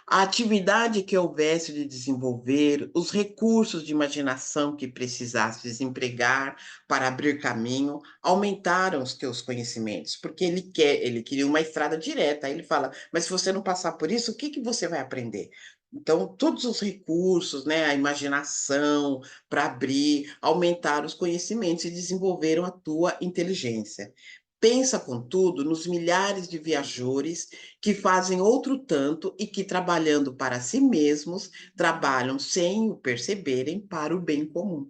A atividade que houvesse de desenvolver, os recursos de imaginação que precisasses empregar para abrir caminho, aumentaram os teus conhecimentos, porque ele queria uma estrada direta. Aí ele fala: mas se você não passar por isso, o que que você vai aprender? Então, todos os recursos, né, a imaginação para abrir, aumentaram os conhecimentos e desenvolveram a tua inteligência. Pensa, contudo, nos milhares de viajores que fazem outro tanto e que, trabalhando para si mesmos, trabalham sem o perceberem para o bem comum,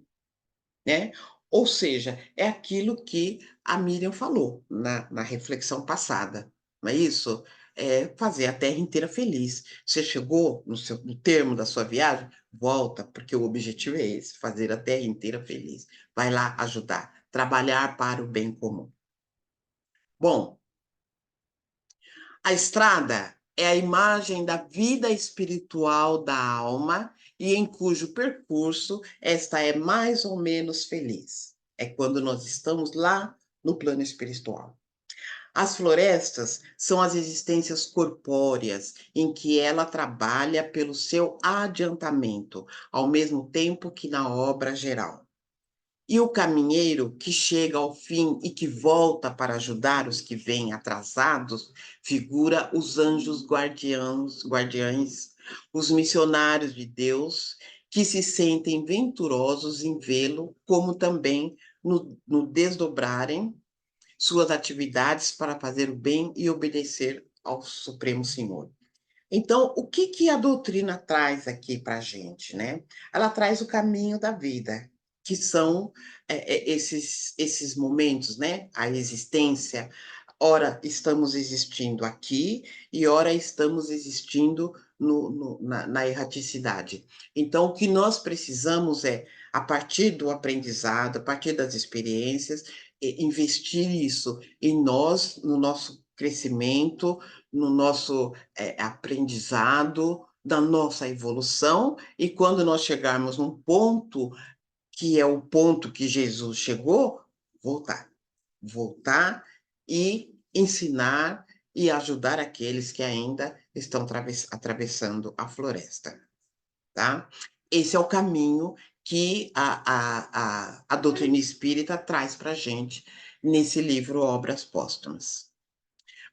né? Ou seja, é aquilo que a Miriam falou na reflexão passada, não é isso? É fazer a terra inteira feliz. Você chegou no termo da sua viagem, volta, porque o objetivo é esse, fazer a terra inteira feliz. Vai lá ajudar, trabalhar para o bem comum. Bom, a estrada é a imagem da vida espiritual da alma e em cujo percurso esta é mais ou menos feliz. É quando nós estamos lá no plano espiritual. As florestas são as existências corpóreas em que ela trabalha pelo seu adiantamento, ao mesmo tempo que na obra geral. E o caminheiro que chega ao fim e que volta para ajudar os que vêm atrasados, figura os anjos guardiães, os missionários de Deus, que se sentem venturosos em vê-lo, como também no desdobrarem suas atividades para fazer o bem e obedecer ao Supremo Senhor. Então, o que que a doutrina traz aqui para a gente, né? Ela traz o caminho da vida, que são esses momentos, né? A existência. Ora, estamos existindo aqui e ora estamos existindo na erraticidade. Então, o que nós precisamos é a partir do aprendizado, a partir das experiências, investir isso em nós, no nosso crescimento, no nosso aprendizado, da nossa evolução, e quando nós chegarmos num ponto que é o ponto que Jesus chegou, voltar. Voltar e ensinar e ajudar aqueles que ainda estão atravessando a floresta, tá? Esse é o caminho que a doutrina espírita traz para a gente nesse livro Obras Póstumas.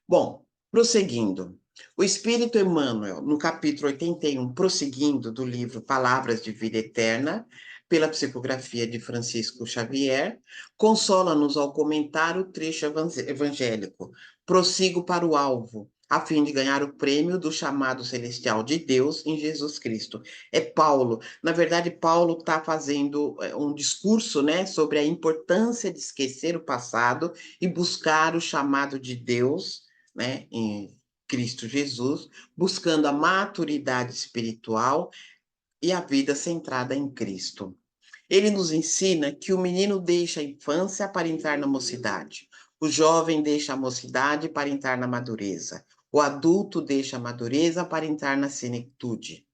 Bom, prosseguindo. O Espírito Emmanuel, no capítulo 81, prosseguindo do livro Palavras de Vida Eterna, pela psicografia de Francisco Xavier, consola-nos ao comentar o trecho evangélico. Prossigo para o alvo, a fim de ganhar o prêmio do chamado celestial de Deus em Jesus Cristo. É Paulo. Na verdade, Paulo está fazendo um discurso, né, sobre a importância de esquecer o passado e buscar o chamado de Deus, né, em Cristo Jesus, buscando a maturidade espiritual e a vida centrada em Cristo. Ele nos ensina que o menino deixa a infância para entrar na mocidade, o jovem deixa a mocidade para entrar na madureza, o adulto deixa a madureza para entrar na senectude,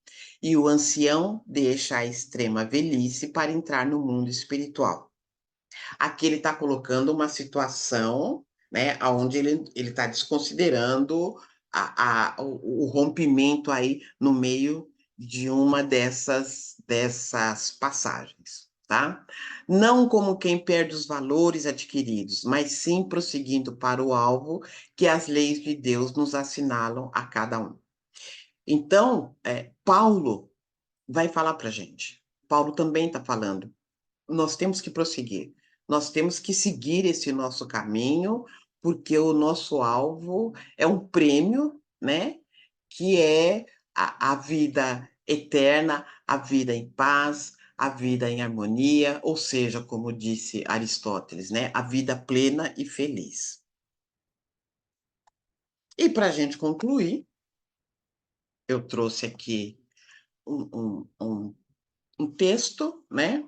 e o ancião deixa a extrema velhice para entrar no mundo espiritual. Aqui ele está colocando uma situação, né, onde ele está desconsiderando o rompimento aí no meio de uma dessas passagens, tá? Não como quem perde os valores adquiridos, mas sim prosseguindo para o alvo que as leis de Deus nos assinalam a cada um. Então, Paulo vai falar para a gente. Paulo também está falando, nós temos que prosseguir, nós temos que seguir esse nosso caminho, porque o nosso alvo é um prêmio, né? Que é a vida eterna, a vida em paz, a vida em harmonia, ou seja, como disse Aristóteles, né? A vida plena e feliz. E para a gente concluir, eu trouxe aqui um texto, né?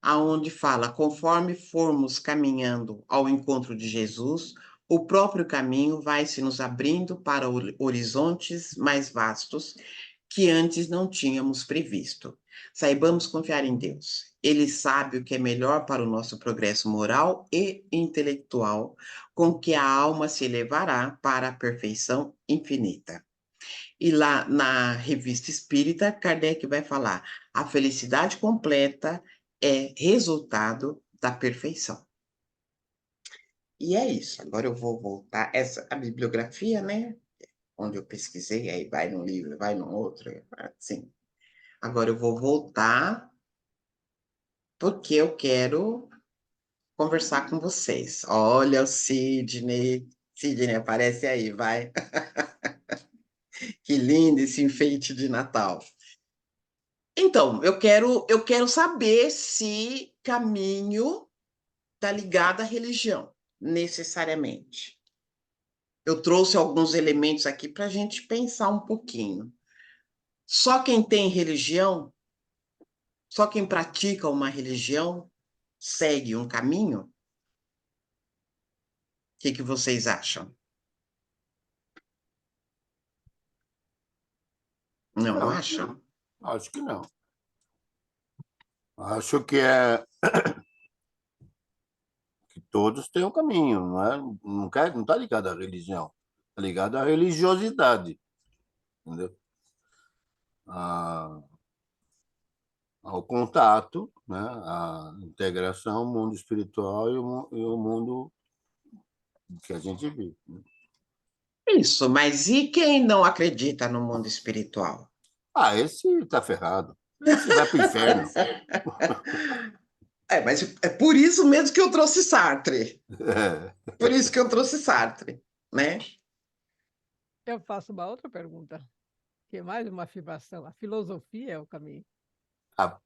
Aonde fala, conforme formos caminhando ao encontro de Jesus, o próprio caminho vai se nos abrindo para horizontes mais vastos que antes não tínhamos previsto. Saibamos confiar em Deus. Ele sabe o que é melhor para o nosso progresso moral e intelectual, com que a alma se elevará para a perfeição infinita. E lá na Revista Espírita, Kardec vai falar: a felicidade completa é resultado da perfeição. E é isso. Agora eu vou voltar. A bibliografia, né? Onde eu pesquisei, aí vai num livro, vai num outro, assim. Agora eu vou voltar, porque eu quero conversar com vocês. Olha o Sidney. Sidney, aparece aí, vai. Que lindo esse enfeite de Natal. Então, eu quero saber se caminho está ligado à religião, necessariamente. Eu trouxe alguns elementos aqui para a gente pensar um pouquinho. Só quem tem religião, só quem pratica uma religião, segue um caminho? O que vocês acham? Não Não, acham? acho que não. Acho que todos têm um caminho, não é? Não está ligado à religião, está ligado à religiosidade, entendeu? A- Ao contato, né? À integração, o mundo espiritual e o mundo que a gente vive, né? Isso, mas e quem não acredita no mundo espiritual? Esse está ferrado. Esse vai para o inferno. Mas é por isso mesmo que eu trouxe Sartre. É. Por isso que eu trouxe Sartre, né? Eu faço uma outra pergunta, que é mais uma afirmação. A filosofia é o caminho. Ah,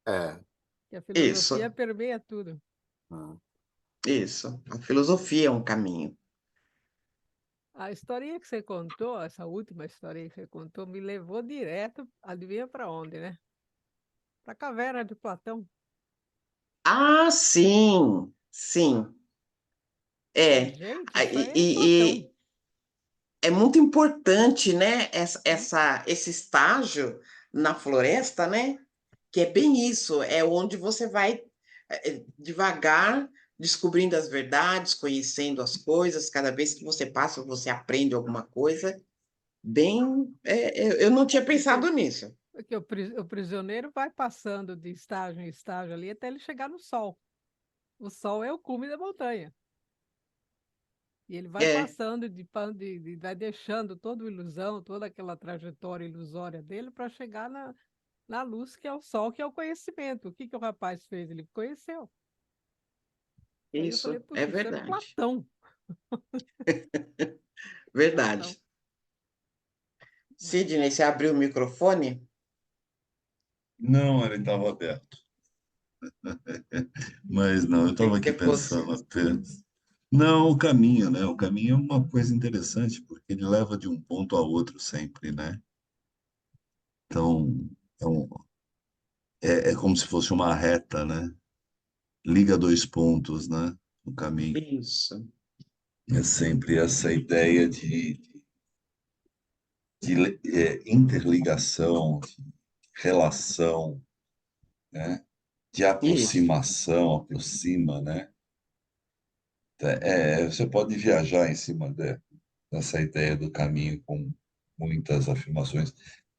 é. Que a filosofia Isso, permeia tudo. isso. A filosofia é um caminho. A historinha que você contou, essa última historinha que você contou, me levou direto, adivinha para onde, né? Para a caverna de Platão. Ah, sim, sim. Falei, É. gente, Ah, isso aí é Platão. E é muito importante, né, Né? esse estágio na floresta, né? Que é bem isso, é onde você vai devagar descobrindo as verdades, conhecendo as coisas. Cada vez que você passa, você aprende alguma coisa. Bem, eu não tinha Porque, pensado nisso. porque o prisioneiro vai passando de estágio em estágio ali até ele chegar no sol. O sol é o cume da montanha. E ele vai É, passando, vai deixando toda a ilusão, toda aquela trajetória ilusória dele para chegar na luz que é o sol, que é o conhecimento. O que que o rapaz fez? Ele conheceu. Aí eu falei, isso é puxa, isso é verdade. Platão. Verdade. Platão. Né? Sidney, você abriu o microfone? Não, ele estava aberto. Mas não, eu Tem estava que aqui fosse. pensando apenas. Não, o caminho, né? O caminho é uma coisa interessante, porque ele leva de um ponto a outro sempre, né? Então, é, é como se fosse uma reta, né? Liga dois pontos, né? No caminho. Isso, É sempre essa ideia de interligação, de relação, né? De isso, aproximação, aproxima, né? Você pode viajar em cima dessa ideia do caminho com muitas afirmações.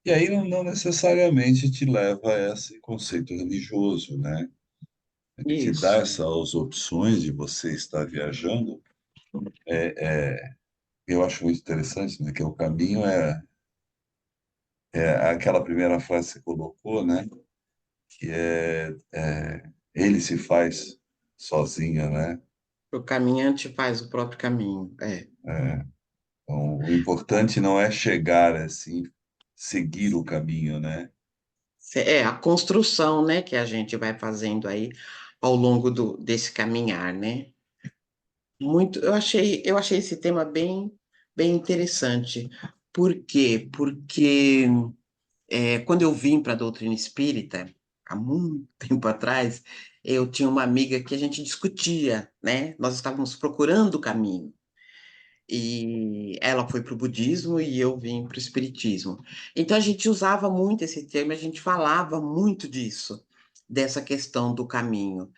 E aí não necessariamente te leva a esse conceito religioso, né? Ele te dá isso, essas opções de você estar viajando. Eu acho muito interessante, né? Que o caminho é aquela primeira frase que você colocou, né? Que ele se faz sozinho, né? o caminhante faz o próprio caminho. Então, o importante não é chegar assim, seguir o caminho, né? É a construção, né, que a gente vai fazendo aí ao longo desse caminhar, né? Muito, eu achei esse tema bem interessante. Por quê? Porque quando eu vim para a doutrina espírita, há muito tempo atrás, eu tinha uma amiga que a gente discutia, né? Nós estávamos procurando o caminho. E ela foi para o budismo e eu vim para o espiritismo. Então a gente usava muito esse termo, a gente falava muito disso, dessa questão do caminho.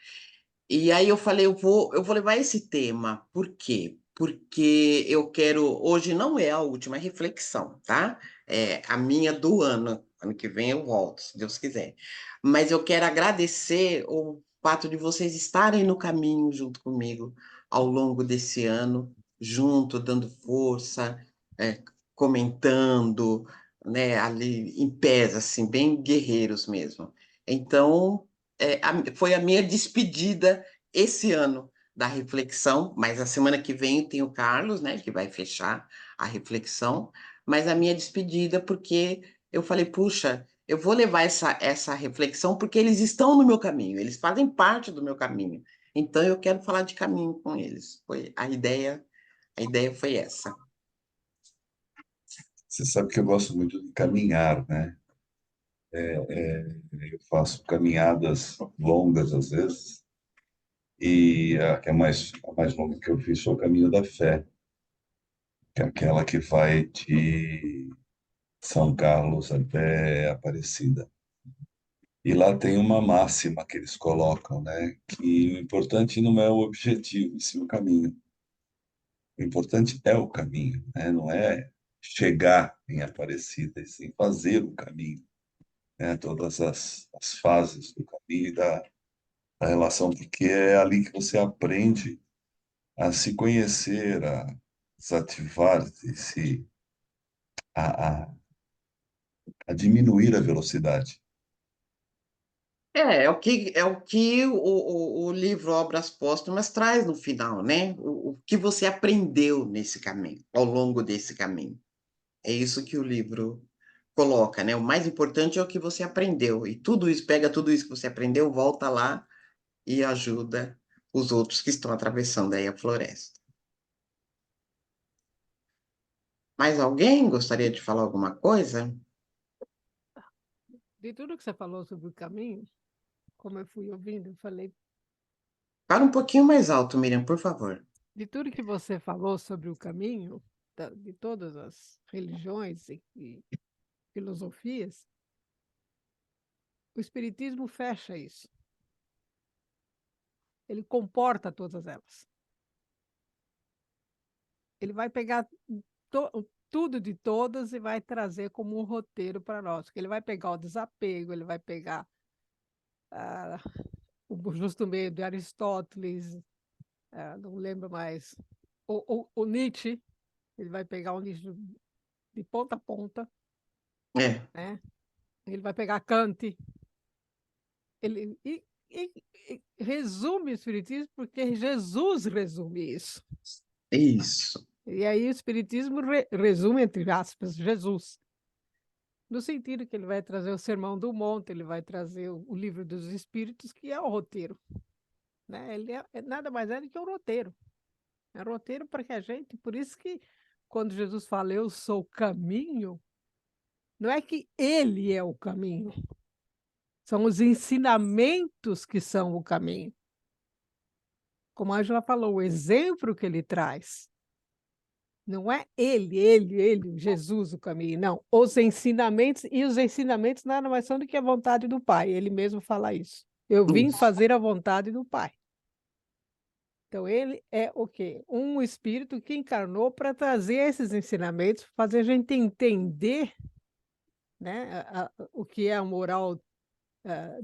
E aí eu falei, eu vou levar esse tema. Por quê? Porque eu quero, hoje não é a última reflexão, tá? É a minha do ano. Ano que vem eu volto, se Deus quiser. Mas eu quero agradecer o fato de vocês estarem no caminho junto comigo ao longo desse ano, junto, dando força, é, comentando, né, ali em pés, assim, bem guerreiros mesmo. Então, foi a minha despedida esse ano da reflexão, mas a semana que vem tem o Carlos, né, que vai fechar a reflexão, mas a minha despedida porque eu falei, puxa, eu vou levar essa reflexão porque eles estão no meu caminho, eles fazem parte do meu caminho. Então eu quero falar de caminho com eles. Foi a ideia foi essa. Você sabe que eu gosto muito de caminhar, né? Eu faço caminhadas longas às vezes, e a mais longa que eu fiz foi o Caminho da Fé, que é aquela que vai de São Carlos até Aparecida. E lá tem uma máxima que eles colocam, né? Que o importante não é o objetivo, e sim o caminho. O importante é o caminho, né? Não é chegar em Aparecida, e sim fazer o caminho, né? Todas as fases do caminho e da relação, porque é ali que você aprende a se conhecer, a desativar, a, a, a diminuir a velocidade. É o que o livro Obras Póstumas traz no final, né? O que você aprendeu nesse caminho, ao longo desse caminho. É isso que o livro coloca, né? O mais importante é o que você aprendeu. E tudo isso, pega tudo isso que você aprendeu, volta lá e ajuda os outros que estão atravessando aí a floresta. Mais alguém gostaria de falar alguma coisa? De tudo que você falou sobre o caminho, como eu fui ouvindo, eu falei, Fala um pouquinho mais alto, Miriam, por favor. de tudo que você falou sobre o caminho, de todas as religiões e filosofias, o Espiritismo fecha isso. Ele comporta todas elas. Ele vai pegar tudo de todas e vai trazer como um roteiro para nós. Ele vai pegar o desapego, ele vai pegar o justo meio de Aristóteles, não lembro mais, o Nietzsche, ele vai pegar o Nietzsche de ponta a ponta, É, né? Ele vai pegar Kant, e resume o Espiritismo porque Jesus resume isso. isso. E aí o Espiritismo resume, entre aspas, Jesus. No sentido que ele vai trazer o Sermão do Monte, ele vai trazer o Livro dos Espíritos, que é o roteiro. Né? Ele é nada mais é do que um roteiro. É um roteiro para que a gente... Por isso que quando Jesus fala, eu sou o caminho, não é que ele é o caminho. São os ensinamentos que são o caminho. Como a Ângela falou, o exemplo que ele traz. Não é ele, Jesus, o caminho, não. Os ensinamentos, e os ensinamentos nada mais são do que a vontade do Pai. Ele mesmo fala isso. Eu vim Isso. fazer a vontade do Pai. Então, ele é o quê? Um espírito que encarnou para trazer esses ensinamentos, fazer a gente entender, né, o que é a moral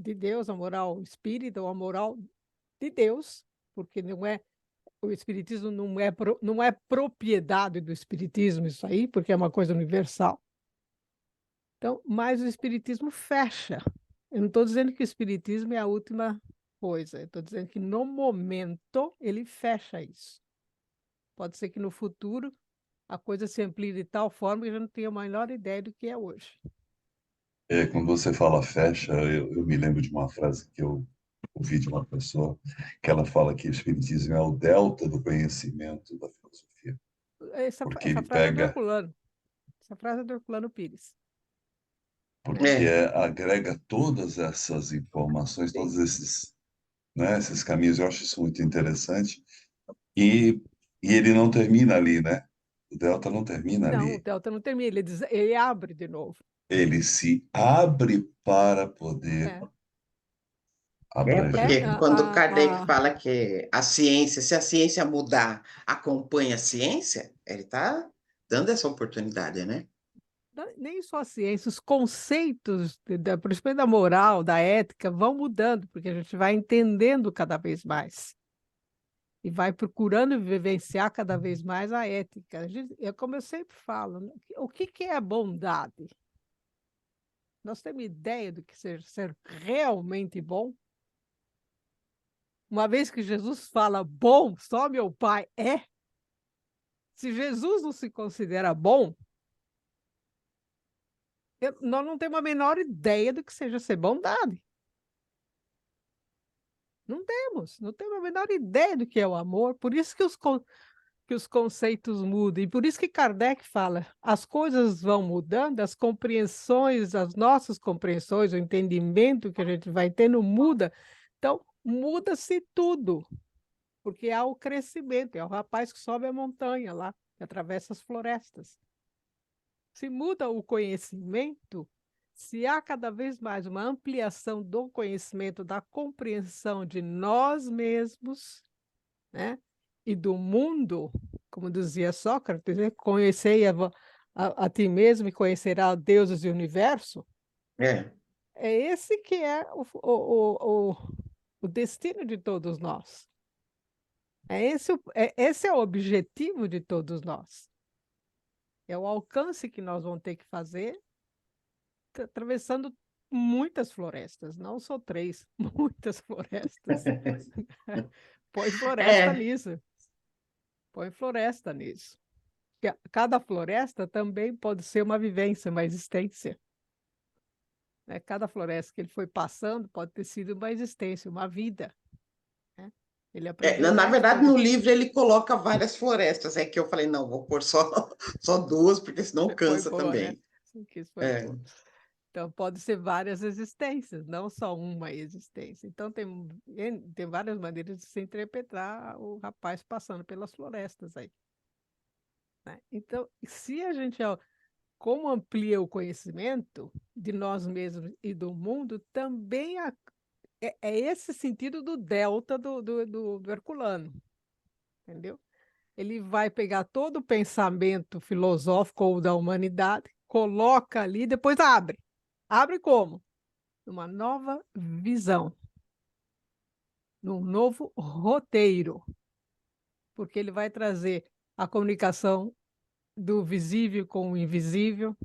de Deus, a moral espírita, ou a moral de Deus, porque não é o espiritismo não é propriedade do espiritismo isso aí, porque é uma coisa universal. Então, mas o espiritismo fecha. Eu não estou dizendo que o espiritismo é a última coisa, eu estou dizendo que no momento ele fecha isso. Pode ser que no futuro a coisa se amplie de tal forma que eu não tenho a menor ideia do que é hoje. Quando você fala fecha, eu me lembro de uma frase que eu ouvi de uma pessoa, que ela fala que o Espiritismo é o delta do conhecimento da filosofia, porque Essa ele frase é do pega, Herculano. Essa frase é do Herculano Pires. porque agrega todas essas informações, Sim. todos esses, né, esses caminhos. Eu acho isso muito interessante. E, e ele não termina ali, né? O delta não termina Não, o ali. delta não termina, ele abre de novo. Ele se abre para poder É. abranger. Porque quando Kardec A, fala que a ciência, se a ciência mudar, acompanha a ciência, ele está dando essa oportunidade, né? nem só a ciência, os conceitos, principalmente da moral, da ética, vão mudando, porque a gente vai entendendo cada vez mais. E vai procurando vivenciar cada vez mais a ética. É como eu sempre falo, né? O que é a bondade? Nós temos ideia do que seja ser realmente bom? Uma vez que Jesus fala bom, só meu Pai é. Se Jesus não se considera bom, nós não temos a menor ideia do que seja ser bondade. Não temos a menor ideia do que é o amor. Por isso que os conceitos mudam. E por isso que Kardec fala, as coisas vão mudando, as compreensões, as nossas compreensões, o entendimento que a gente vai tendo muda. Então, muda-se tudo, porque há o crescimento, é o rapaz que sobe a montanha lá, que atravessa as florestas. Se muda o conhecimento, se há cada vez mais uma ampliação do conhecimento, da compreensão de nós mesmos, né? E do mundo, como dizia Sócrates, né? Conhecei a ti mesmo e conhecerá deuses e o universo, É. é esse que é o destino de todos nós. Esse é o objetivo de todos nós. É o alcance que nós vamos ter que fazer atravessando muitas florestas, não só 3, muitas florestas. Põe floresta É, nisso. Põe floresta nisso. Cada floresta também pode ser uma vivência, uma existência. Né? Cada floresta que ele foi passando pode ter sido uma existência, uma vida. Né? Ele aprendeu na lá a verdade, no escolher. livro ele coloca várias florestas, é que eu falei, não, vou pôr só, só duas, porque senão Foi cansa boa, né? também. Sim, que isso foi É. boa. Então, pode ser várias existências, não só uma existência. Então, tem várias maneiras de se interpretar o rapaz passando pelas florestas aí, né? Então, se a gente, como amplia o conhecimento de nós mesmos e do mundo, também é esse sentido do delta do Herculano, entendeu? Ele vai pegar todo o pensamento filosófico ou da humanidade, coloca ali, depois abre. Abre como? Numa nova visão, num novo roteiro, porque ele vai trazer a comunicação do visível com o invisível,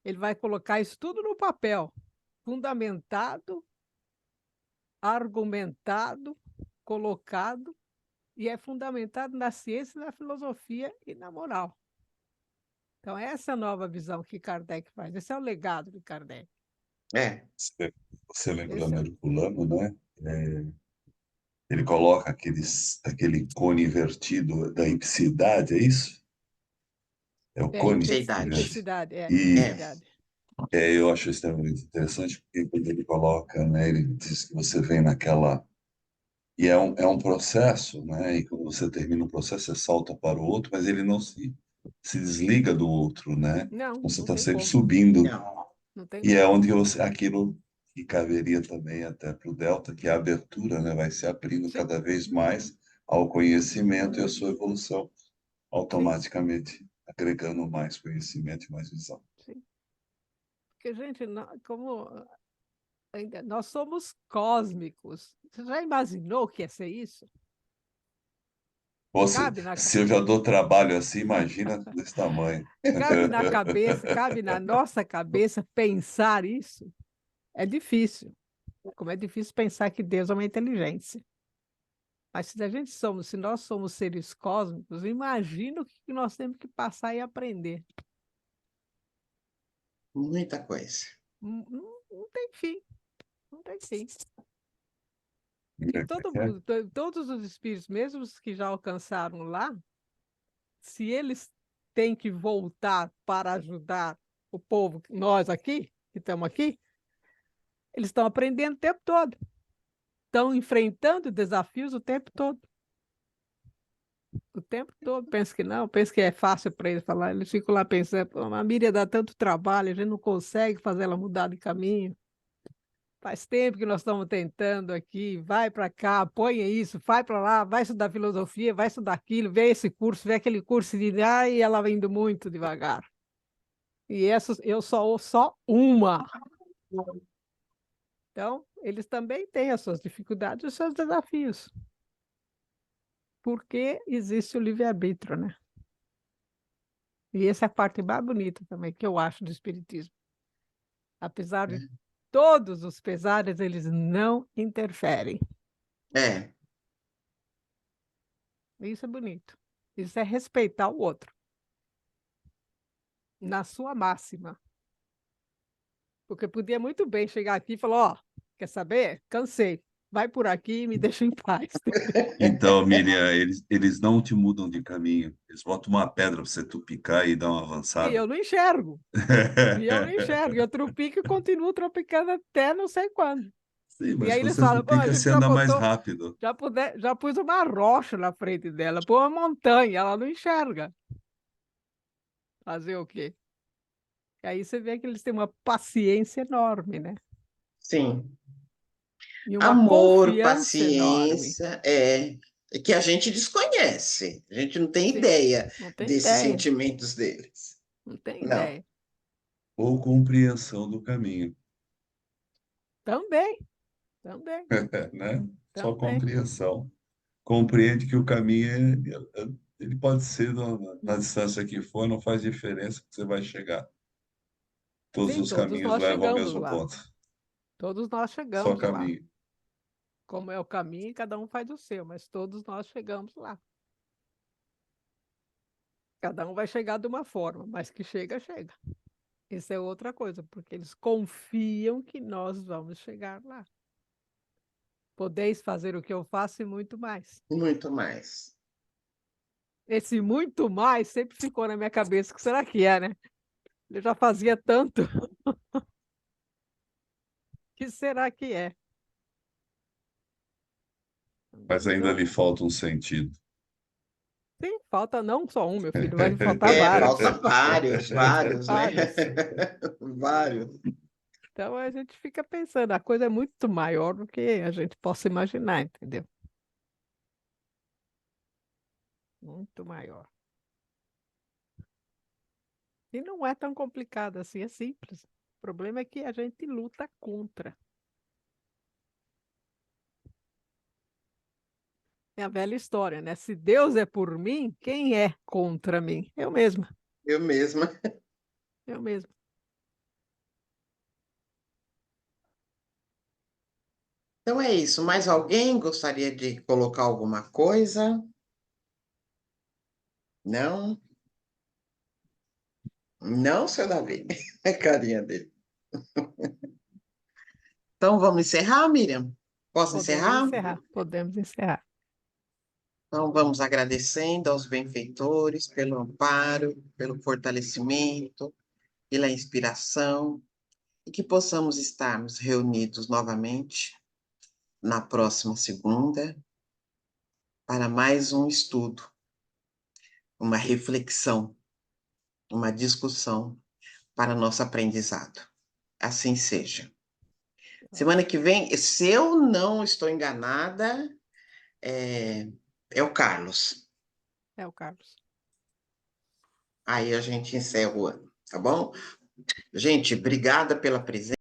ele vai colocar isso tudo no papel, fundamentado, argumentado, colocado, e é fundamentado na ciência, na filosofia e na moral. Então, essa é a nova visão que Kardec faz, esse é o legado de Kardec. É, Você lembrando Esse Herculano, né? Ele coloca aquele cone invertido da ipsidade, é isso? É o cone invertido. Ipsidade, E é, ipsidade. eu acho extremamente interessante, porque quando ele coloca, né, ele diz que você vem naquela. E é um processo, né? E quando você termina um processo, você salta para o outro, mas ele não se desliga do outro, né? Não, Você não está tem sempre como, subindo. não, não tem E é como. onde aquilo que caberia também até para o Delta, que é a abertura, né? Vai se abrindo Sim, cada vez mais ao conhecimento e à sua evolução, sim, automaticamente agregando mais conhecimento e mais visão. sim. Porque, gente, nós somos cósmicos. Você já imaginou o que é ser isso? Você, Cabe na, ca- se eu já dou trabalho assim, imagina desse tamanho. cabe na cabeça, cabe na nossa cabeça pensar isso? É difícil. Como é difícil pensar que Deus é uma inteligência. Mas se nós somos seres cósmicos, imagina o que nós temos que passar e aprender. muita coisa. Não tem fim, não tem fim. E É, todos os espíritos, mesmo os que já alcançaram lá, se eles têm que voltar para ajudar o povo, nós aqui, que estamos aqui, eles estão aprendendo o tempo todo, estão enfrentando desafios o tempo todo. O tempo todo, penso que não, penso que é fácil para eles falar. Eles ficam lá pensando, "Pô, a Miriam dá tanto trabalho, a gente não consegue fazer ela mudar de caminho. Faz tempo que nós estamos tentando aqui, vai para cá, põe isso, vai para lá, vai estudar filosofia, vai estudar aquilo, vê esse curso, vê aquele curso de e ela vai indo muito devagar. E eu só uma. Então, eles também têm as suas dificuldades e os seus desafios. Porque existe o livre-arbítrio, né? E essa é a parte mais bonita também que eu acho do Espiritismo. Apesar de todos os pesares, eles não interferem. É, Isso é bonito. Isso é respeitar o outro, na sua máxima. Porque podia muito bem chegar aqui e falar, ó, quer saber? Cansei. Vai por aqui e me deixa em paz. então, Miriam, eles não te mudam de caminho. Eles botam uma pedra para você tupicar e dar uma E avançada. eu não enxergo. E eu não enxergo. E eu tropico e continuo tropicando até não sei quando. Sim, E mas aí quando eles você falam, bom, a tupica, gente você já anda mais botou, rápido. já pus uma rocha na frente dela, pôs uma montanha, ela não enxerga. Fazer o quê? E aí você vê que eles têm uma paciência enorme, né? sim. E uma Amor, confiança enorme. paciência, é que a gente desconhece. A gente não tem Sim, ideia não tem desses ideia, sentimentos deles. não tem Não. ideia. Ou compreensão do caminho, Também, também, né? Só também. compreensão. Compreende que o caminho ele pode ser na distância que for, não faz diferença que você vai chegar. Todos Sim, os todos caminhos nós levam ao chegamos mesmo lá. ponto. Todos nós Só chegamos lá. caminho. Como é o caminho, cada um faz o seu, mas todos nós chegamos lá. Cada um vai chegar de uma forma, mas que chega, chega. Isso é outra coisa, porque eles confiam que nós vamos chegar lá. Podeis fazer o que eu faço e muito mais. Muito mais. Esse muito mais sempre ficou na minha cabeça. O que será que é, né? Ele já fazia tanto. que será que é? Mas ainda lhe falta um sentido. Sim, falta não só um, meu filho, vai faltar É, vários. falta vários, né? Vários. Vários. Então a gente fica pensando, a coisa é muito maior do que a gente possa imaginar, entendeu? Muito maior. E não é tão complicado assim, é simples. O problema é que a gente luta contra. É a velha história, né? Se Deus é por mim, quem é contra mim? Eu mesma, Eu mesma. eu mesma. Então é isso. Mais alguém gostaria de colocar alguma coisa? Não? Não, seu Davi. É carinha dele. Então vamos encerrar, Miriam? Posso Podemos encerrar? encerrar, podemos encerrar. Então vamos agradecendo aos benfeitores pelo amparo, pelo fortalecimento, pela inspiração, e que possamos estarmos reunidos novamente na próxima segunda para mais um estudo, uma reflexão, uma discussão para nosso aprendizado. Assim seja. Semana que vem, se eu não estou enganada, é o Carlos. É o Carlos. Aí a gente encerra o ano, tá bom? Gente, obrigada pela presença.